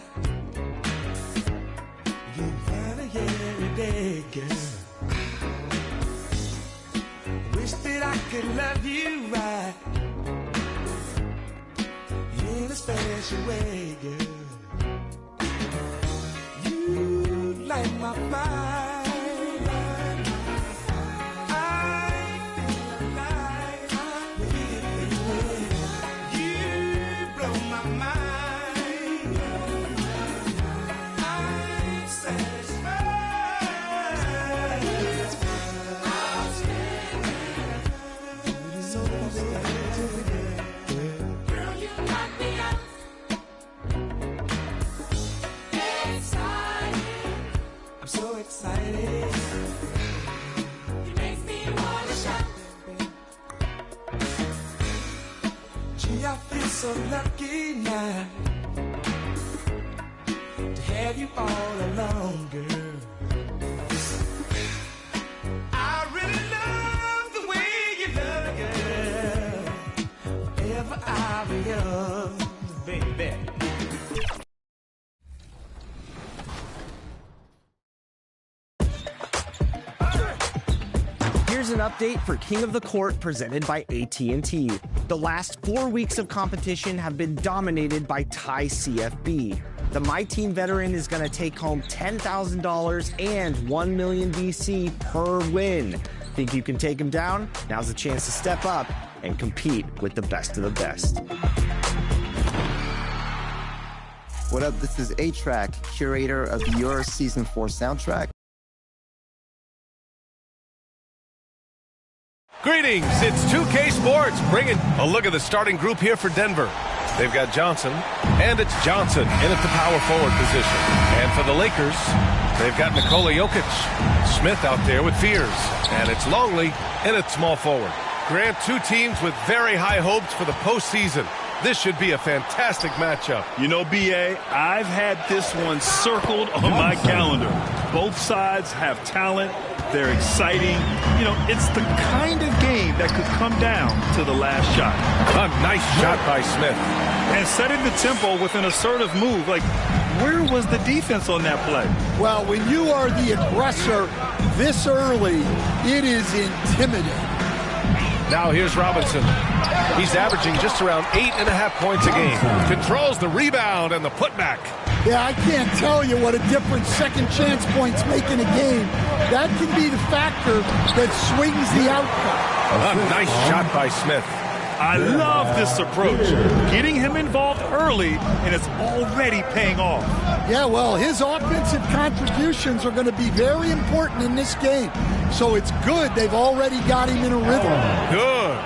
You find it every day, girl. Wish that I could love you right in a special way, girl. You light my fire. So lucky now to have you all along, girl. I really love the way you love, girl. Forever I'll be yours, baby. Here's an update for King of the Court presented by AT&T. The last 4 weeks of competition have been dominated by Thai CFB. The My Team veteran is going to take home $10,000 and $1 million VC per win. Think you can take him down? Now's the chance to step up and compete with the best of the best. What up? This is A-Track, curator of your Season 4 soundtrack. Greetings, it's 2K Sports bringing a look at the starting group here for Denver. They've got Johnson, and it's Johnson in at the power forward position. And for the Lakers, they've got Nikola Jokic. Smith out there with Fears, and it's Longley in at small forward. Grant, two teams with very high hopes for the postseason. This should be a fantastic matchup. You know, B.A., I've had this one circled on my calendar. Both sides have talent. They're exciting. You know, it's the kind of game that could come down to the last shot. A nice shot by Smith. And setting the tempo with an assertive move. Like, where was the defense on that play? Well, when you are the aggressor this early, it is intimidating. Now here's Robinson. He's averaging just around 8.5 points a game. Controls the rebound and the putback. Yeah, I can't tell you what a difference second chance points make in a game. That can be the factor that swings the outcome. A nice shot by Smith. I love this approach. Getting him involved early, and it's already paying off. Yeah, well, his offensive contributions are going to be very important in this game. So it's good they've already got him in a rhythm. Good.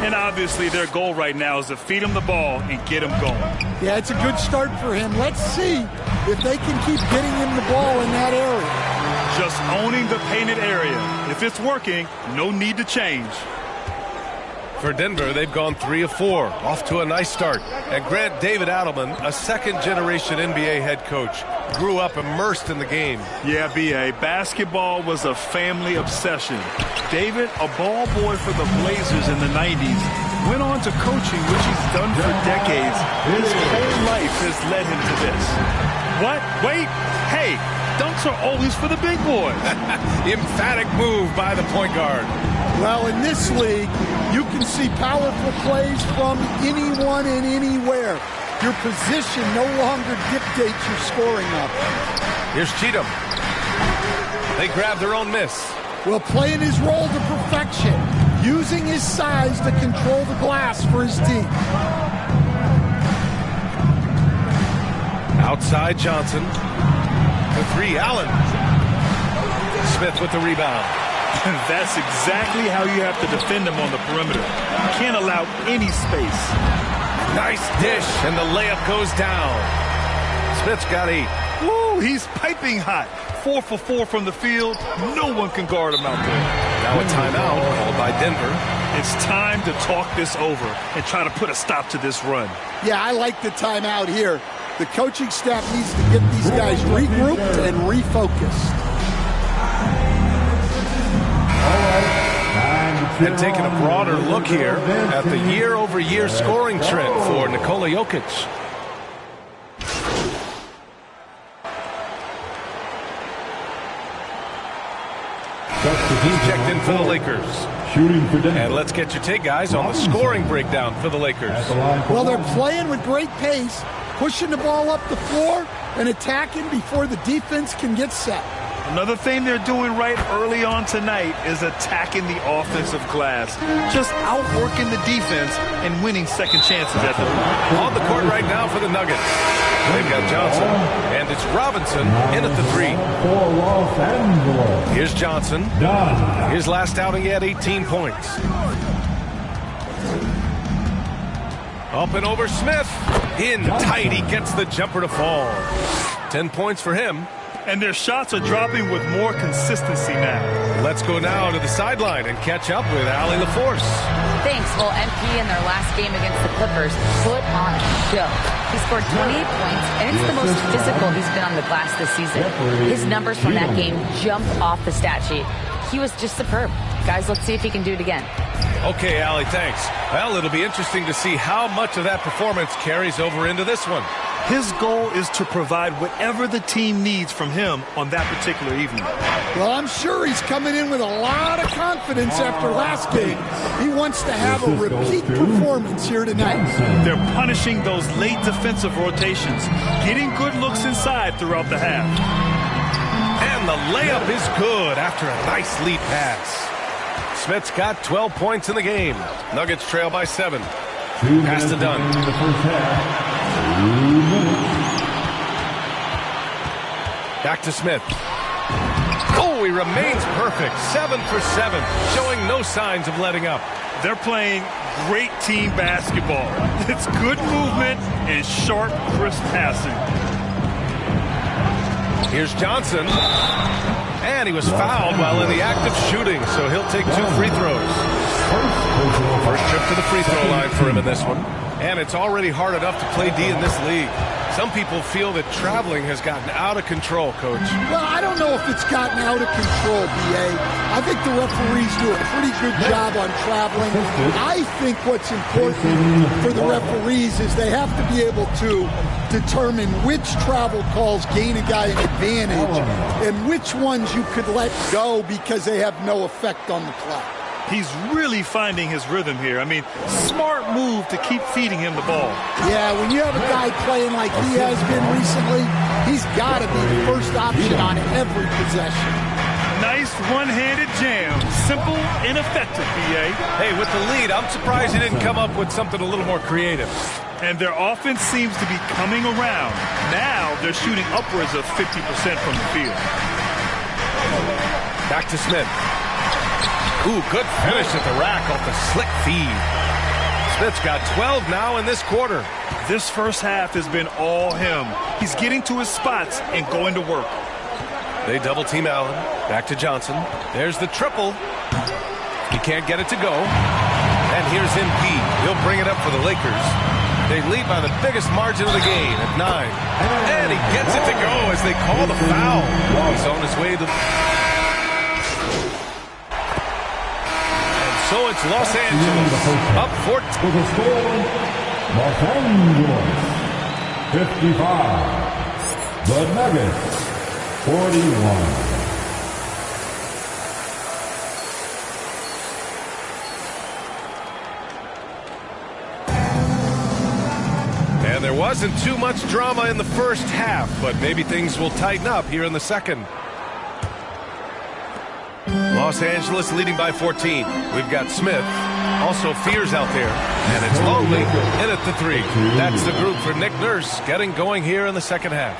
And obviously their goal right now is to feed him the ball and get him going. Yeah, it's a good start for him. Let's see if they can keep getting him the ball in that area. Just owning the painted area. If it's working, no need to change. For Denver, they've gone 3 of 4, off to a nice start. And Grant David Adelman, a second-generation NBA head coach, grew up immersed in the game. Yeah, B.A., basketball was a family obsession. David, a ball boy for the Blazers in the 90s, went on to coaching, which he's done for decades. His whole life has led him to this. What? Wait. Hey, dunks are always for the big boys. Emphatic move by the point guard. Well, in this league, you can see powerful plays from anyone and anywhere. Your position no longer dictates your scoring offense. Here's Cheatham. They grab their own miss. Well, playing his role to perfection, using his size to control the glass for his team. Outside Johnson. The three, Allen. Smith with the rebound. That's exactly how you have to defend him on the perimeter. You can't allow any space. Nice dish, and the layup goes down. Smith's got 8. Woo, he's piping hot. 4 for 4 from the field. No one can guard him out there. Now a timeout called by Denver. It's time to talk this over and try to put a stop to this run. Yeah, I like the timeout here. The coaching staff needs to get these guys regrouped and refocused. And taking a broader look here at the year-over-year scoring trend for Nikola Jokic. He's checked in for the Lakers. Shooting for Denver. And let's get your take, guys, on the scoring breakdown for the Lakers. Well, they're playing with great pace, pushing the ball up the floor and attacking before the defense can get set. Another thing they're doing right early on tonight is attacking the offensive glass. Just outworking the defense and winning second chances at the line. On the court right now for the Nuggets. They've got Johnson, and it's Robinson in at the 3. For Los Angeles. Here's Johnson. His last outing, he had 18 points. Up and over Smith. In tight, he gets the jumper to fall. 10 points for him. And their shots are dropping with more consistency now. Let's go now to the sideline and catch up with Allie LaForce. Thanks. Well, MP in their last game against the Clippers put on a show. He scored 28 points, and it's the most physical he's been on the glass this season. His numbers from that game jump off the stat sheet. He was just superb. Guys, let's see if he can do it again. Okay, Allie, thanks. Well, it'll be interesting to see how much of that performance carries over into this one. His goal is to provide whatever the team needs from him on that particular evening. Well, I'm sure he's coming in with a lot of confidence after last game. He wants to have a repeat performance here tonight. They're punishing those late defensive rotations, getting good looks inside throughout the half. And the layup is good after a nice lead pass. Smith's got 12 points in the game. Nuggets trail by 7. Pass to Dunn. Back to Smith. Oh, he remains perfect. 7 for 7, showing no signs of letting up. They're playing great team basketball. It's good movement and sharp, crisp passing. Here's Johnson. And he was fouled while in the act of shooting, so he'll take 2 free throws. First trip to the free throw line for him in this one. And it's already hard enough to play D in this league. Some people feel that traveling has gotten out of control, Coach. Well, I don't know if it's gotten out of control, B.A. I think the referees do a pretty good job on traveling. I think what's important for the referees is they have to be able to determine which travel calls gain a guy an advantage and which ones you could let go because they have no effect on the play. He's really finding his rhythm here. I mean, smart move to keep feeding him the ball. Yeah, when you have a guy playing like he has been recently, he's got to be the first option on every possession. Nice one-handed jam. Simple and effective, B.A. Hey, with the lead, I'm surprised he didn't come up with something a little more creative. And their offense seems to be coming around. Now they're shooting upwards of 50% from the field. Back to Smith. Ooh, good finish at the rack off the slick feed. Smith's got 12 now in this quarter. This first half has been all him. He's getting to his spots and going to work. They double team Allen. Back to Johnson. There's the triple. He can't get it to go. And here's MP. He'll bring it up for the Lakers. They lead by the biggest margin of the game at 9. And he gets it to go as they call the foul. He's on his way to... So it's Los Angeles up 14. With the score, Los Angeles 55. The Nuggets 41. And there wasn't too much drama in the first half, but maybe things will tighten up here in the second. Los Angeles leading by 14. We've got Smith, also Fears out there, and it's Longley in at the 3. That's the group for Nick Nurse getting going here in the second half.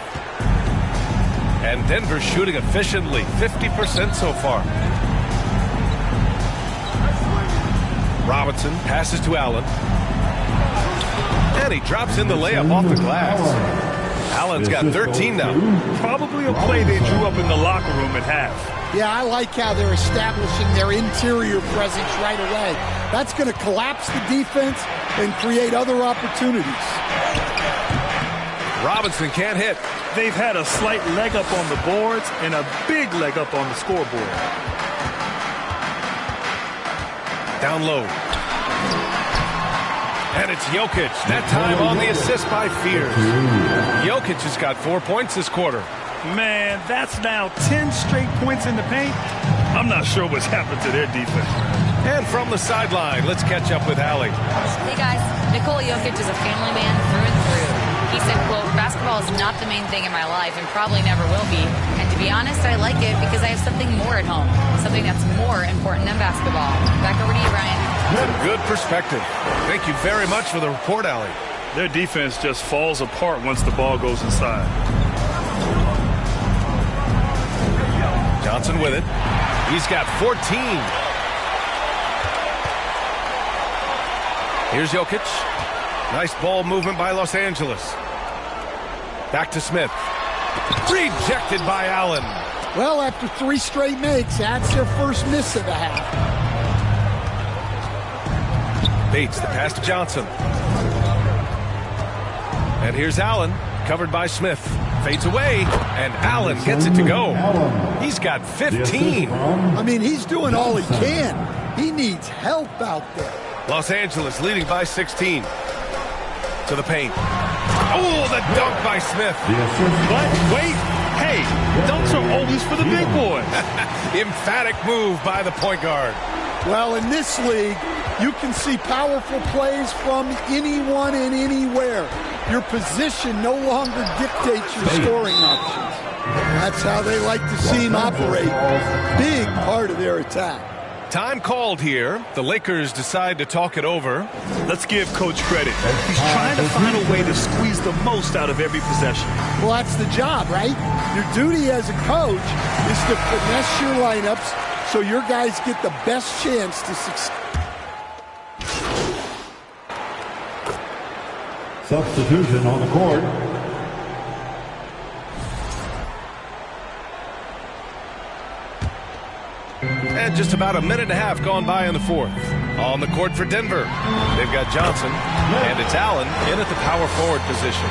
And Denver shooting efficiently, 50% so far. Robinson passes to Allen. And he drops in the layup off the glass. Allen's got 13 now. Probably a play they drew up in the locker room at half. Yeah, I like how they're establishing their interior presence right away. That's going to collapse the defense and create other opportunities. Robinson can't hit. They've had a slight leg up on the boards and a big leg up on the scoreboard. Down low. And it's Jokic, that time on the assist by Fears. Jokic has got 4 points this quarter. Man, that's now 10 straight points in the paint. I'm not sure what's happened to their defense. And from the sideline, let's catch up with Allie. Hey guys, Nikola Jokic is a family man through and through. He said, quote, basketball is not the main thing in my life and probably never will be. And to be honest, I like it because I have something more at home, something that's more important than basketball. Back over to you, Ryan. Some good perspective. Thank you very much for the report, Allie. Their defense just falls apart once the ball goes inside. Johnson with it. He's got 14. Here's Jokic. Nice ball movement by Los Angeles. Back to Smith. Rejected by Allen. Well, after 3 straight makes, that's their first miss of the half. Bates, the pass to Johnson. And here's Allen, covered by Smith. Fades away, and Allen gets it to go. He's got 15. I mean, he's doing all he can. He needs help out there. Los Angeles leading by 16. To the paint. Oh, the dunk by Smith. But wait, hey, dunks are always for the big boys. Emphatic move by the point guard. Well, in this league, you can see powerful plays from anyone and anywhere. Your position no longer dictates your scoring options. That's how they like to see him operate. Big part of their attack. Time called here. The Lakers decide to talk it over. Let's give Coach credit. He's trying to find a way to squeeze the most out of every possession. Well, that's the job, right? Your duty as a coach is to finesse your lineups so your guys get the best chance to succeed. Substitution on the court. And just about a minute and a half gone by in the fourth. On the court for Denver. They've got Johnson, and it's Allen in at the power forward position.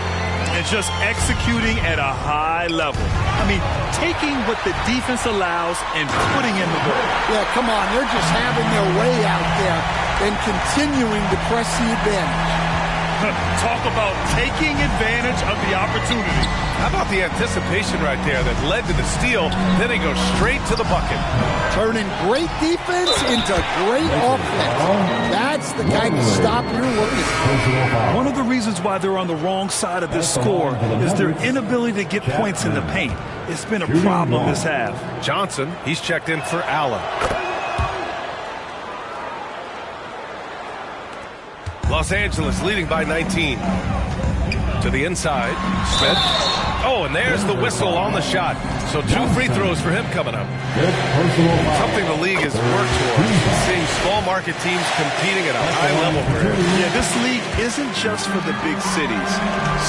And just executing at a high level. I mean, taking what the defense allows and putting in the work. Yeah, come on. They're just having their way out there and continuing to press the advantage. Talk about taking advantage of the opportunity. How about the anticipation right there that led to the steal, then he goes straight to the bucket. Turning great defense into great offense. That's the kind of stop you're looking for. One of the reasons why they're on the wrong side of this score is their inability to get points in the paint. It's been a problem this half. Johnson, he's checked in for Allen. Los Angeles leading by 19. To the inside. Smith. Oh, and there's the whistle on the shot. So 2 free throws for him coming up. Something the league has worked towards. Seeing small market teams competing at a high level for him. Yeah, this league isn't just for the big cities.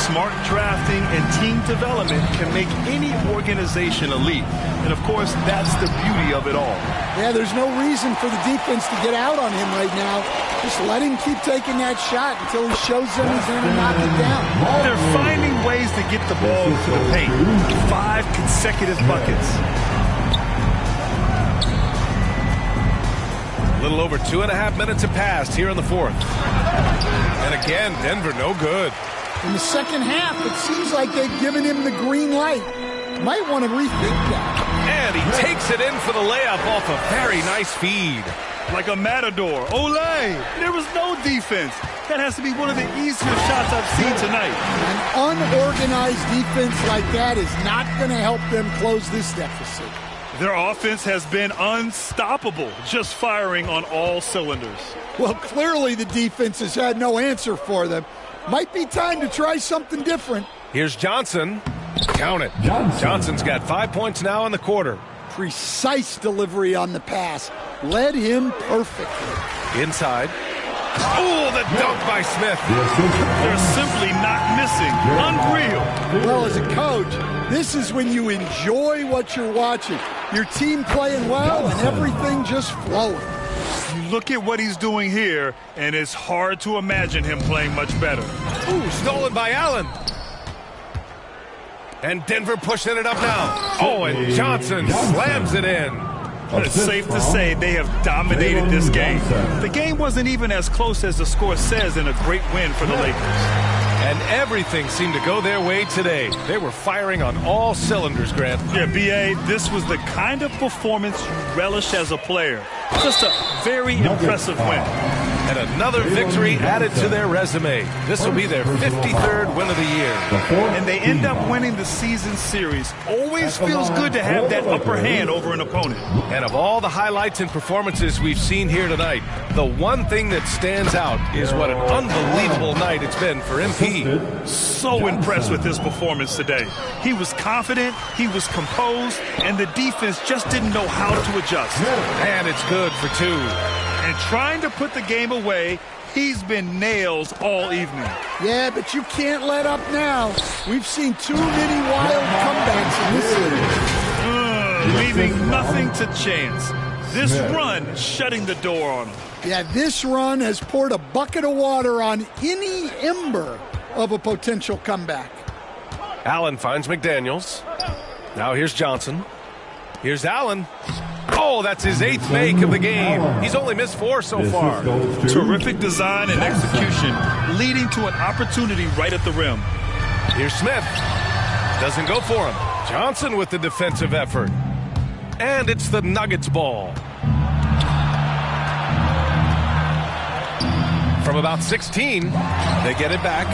Smart drafting and team development can make any organization elite. And of course, that's the beauty of it all. Yeah, there's no reason for the defense to get out on him right now. Just let him keep taking that shot until he shows them he's going to knock it down. They're finding ways to get the ball to the paint. 5 consecutive buckets. little over 2.5 minutes have passed here in the fourth. And again, Denver no good. In the second half, it seems like they've given him the green light. Might want to rethink that. And he takes it in for the layup off a very nice feed. Like a matador. Olay! There was no defense. That has to be one of the easier shots I've seen tonight. An unorganized defense like that is not going to help them close this deficit. Their offense has been unstoppable, just firing on all cylinders. Well, clearly the defense has had no answer for them. Might be time to try something different. Here's Johnson. Count it. Johnson's got 5 points now in the quarter. Precise delivery on the pass. Led him perfectly. Inside. Oh, the dunk by Smith. They're simply not missing. Unreal. Well, as a coach, this is when you enjoy what you're watching. Your team playing well and everything just flowing. You look at what he's doing here, and it's hard to imagine him playing much better. Ooh, stolen by Allen. And Denver pushing it up now. Oh, and Johnson slams it in. It's safe to say they have dominated this game. The game wasn't even as close as the score says in a great win for the Lakers. And everything seemed to go their way today. They were firing on all cylinders, Grant. Yeah, B.A., this was the kind of performance you relish as a player. Just a very impressive win. And another victory added to their resume. This will be their 53rd win of the year. And they end up winning the season series. Always feels good to have that upper hand over an opponent. And of all the highlights and performances we've seen here tonight, the one thing that stands out is what an unbelievable night it's been for MP. So impressed with his performance today. He was confident, he was composed, and the defense just didn't know how to adjust. And it's good for two. And trying to put the game away, he's been nails all evening. Yeah, but you can't let up now. We've seen too many wild comebacks in this series. Leaving nothing to chance. This run shutting the door on him. Yeah, this run has poured a bucket of water on any ember of a potential comeback. Allen finds McDaniels. Now here's Johnson. Here's Allen. Oh, that's his 8th make of the game. He's only missed 4 so far. Terrific design and execution, leading to an opportunity right at the rim. Here's Smith. Doesn't go for him. Johnson with the defensive effort. And it's the Nuggets ball. From about 16, they get it back.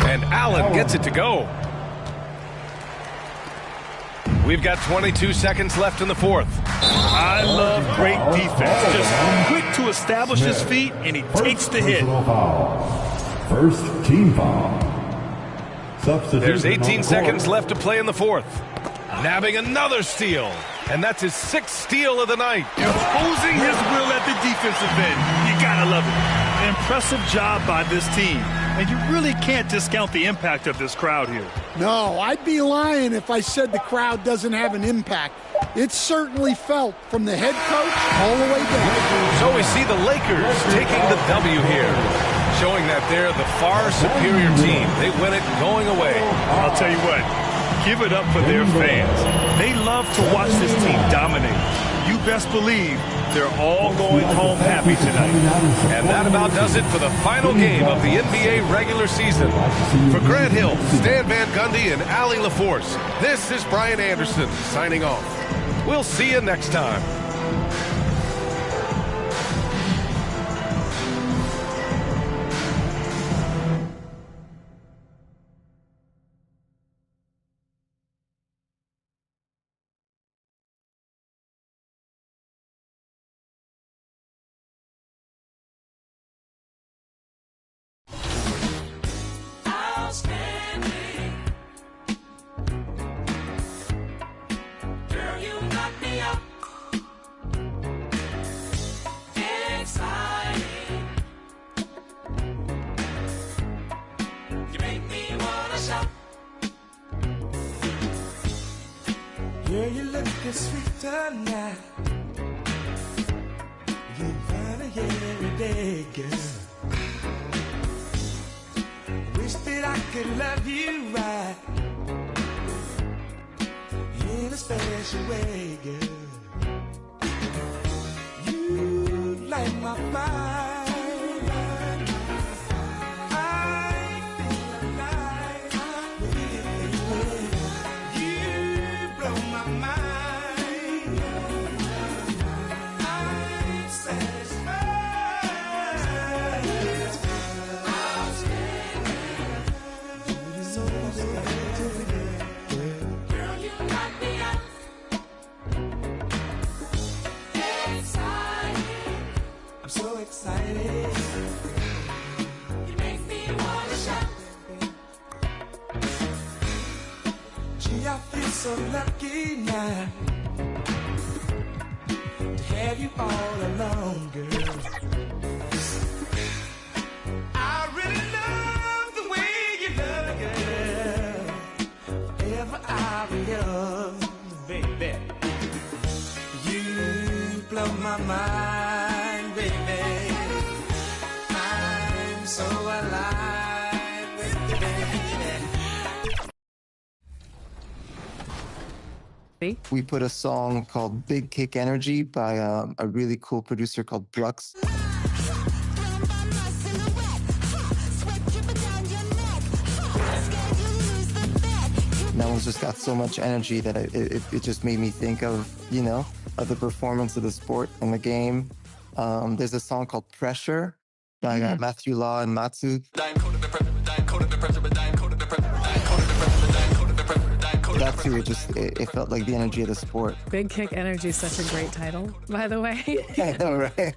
And Allen gets it to go. We've got 22 seconds left in the fourth. I love great defense. Just quick to establish his feet, and he takes the hit. First team foul. There's 18 seconds left to play in the fourth. Nabbing another steal. And that's his 6th steal of the night. Imposing his will at the defensive end. You gotta love it. Impressive job by this team. And you really can't discount the impact of this crowd here. No, I'd be lying if I said the crowd doesn't have an impact. It's certainly felt from the head coach all the way down. So we see the Lakers taking the W here, showing that they're the far superior team. They win it going away. I'll tell you what, give it up for their fans. They love to watch this team dominate. You best believe they're all going home happy tonight. And that about does it for the final game of the NBA regular season. For Grant Hill, Stan Van Gundy, and Allie LaForce, this is Brian Anderson signing off. We'll see you next time. Girl, you look sweet tonight. You find it every day, girl. Wish that I could love you right in a special way, girl. You light You make me wanna shout. Gee, I feel so lucky now to have you all alone, girl. I really love the way you love a girl. Forever I'll be yours, baby. You blow my mind, baby. I'm so alive with you, baby. We put a song called Big Kick Energy by a really cool producer called Brooks. And that one's just got so much energy that it just made me think of, you know, of the performance of the sport and the game. There's a song called Pressure by Matthew Law and Matsu. That too, it felt like the energy of the sport. Big Kick Energy is such a great title, by the way. I know, right?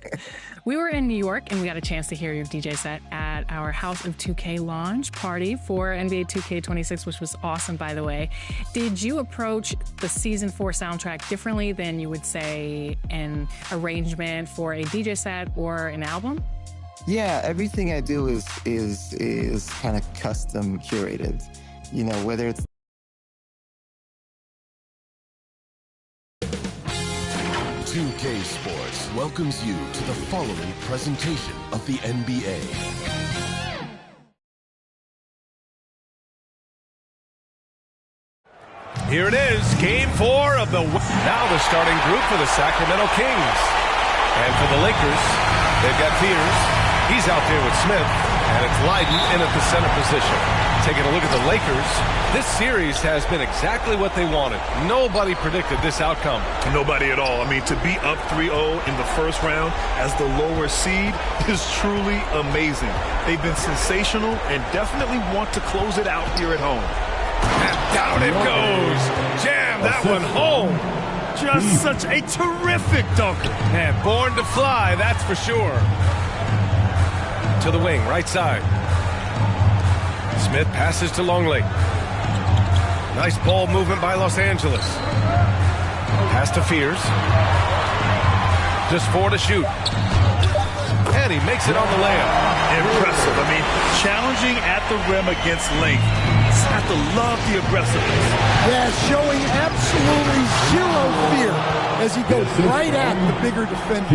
We were in New York, and we got a chance to hear your DJ set at our House of 2K launch party for NBA 2K26, which was awesome, by the way. Did you approach the Season 4 soundtrack differently than you would say an arrangement for a DJ set or an album? Yeah, everything I do is kind of custom curated. You know, whether it's 2K Sports welcomes you to the following presentation of the NBA. Here it is, Game 4 of the... Now the starting group for the Sacramento Kings. And for the Lakers, they've got Peters. He's out there with Smith. And it's Leiden in at the center position. Taking a look at the Lakers, this series has been exactly what they wanted. Nobody predicted this outcome. Nobody at all. I mean, to be up 3-0 in the first round as the lower seed is truly amazing. They've been sensational and definitely want to close it out here at home. And down it goes. Jam that one home. Just such a terrific dunker. And born to fly, that's for sure. To the wing, right side. Smith passes to Longley. Nice ball movement by Los Angeles. Pass to Fears. Just 4 to shoot. And he makes it on the layup. Impressive. I mean, challenging at the rim against length. Just have to love the aggressiveness. Yeah, showing absolutely zero fear as he goes right at the bigger defender.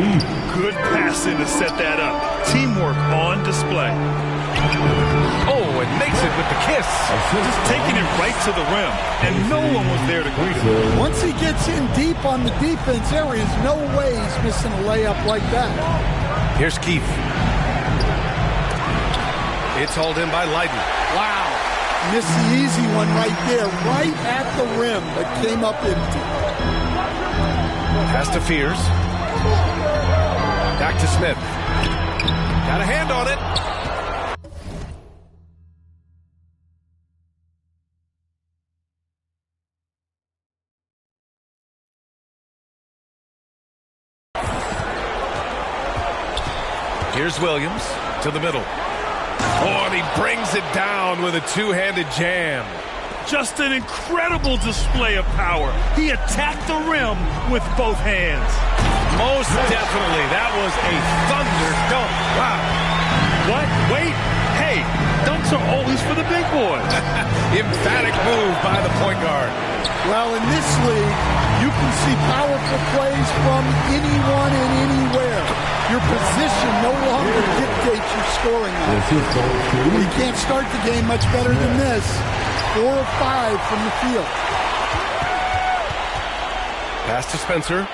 Good passing to set that up. Teamwork on display. Oh, and makes it with the kiss. Just taking it right to the rim, and no one was there to greet him. Once he gets in deep on the defense, there is no way he's missing a layup like that. Here's Keith. It's hauled in by Leiden. Wow. Missed the easy one right there, right at the rim, but came up empty. Pass to Fears. Back to Smith. Got a hand on it. Here's Williams to the middle. Oh, and he brings it down with a two-handed jam. Just an incredible display of power. He attacked the rim with both hands. Most definitely. That was a thunder dunk. Wow. What? Wait. Hey, dunks are always for the big boys. Emphatic move by the point guard. Well, in this league, you can see powerful plays from anyone and anywhere. Your position no longer dictates your scoring. You can't start the game much better than this. 4 of 5 from the field. Pass to Spencer.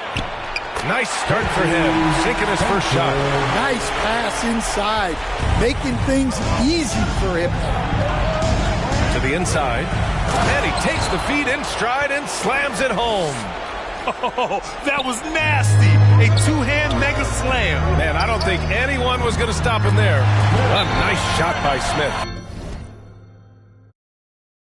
Nice start for him. Sinking his first shot. Nice pass inside. Making things easy for him. To the inside. And he takes the feed in stride and slams it home. Oh, that was nasty. A two-hand mega slam. Man, I don't think anyone was going to stop him there. A nice shot by Smith.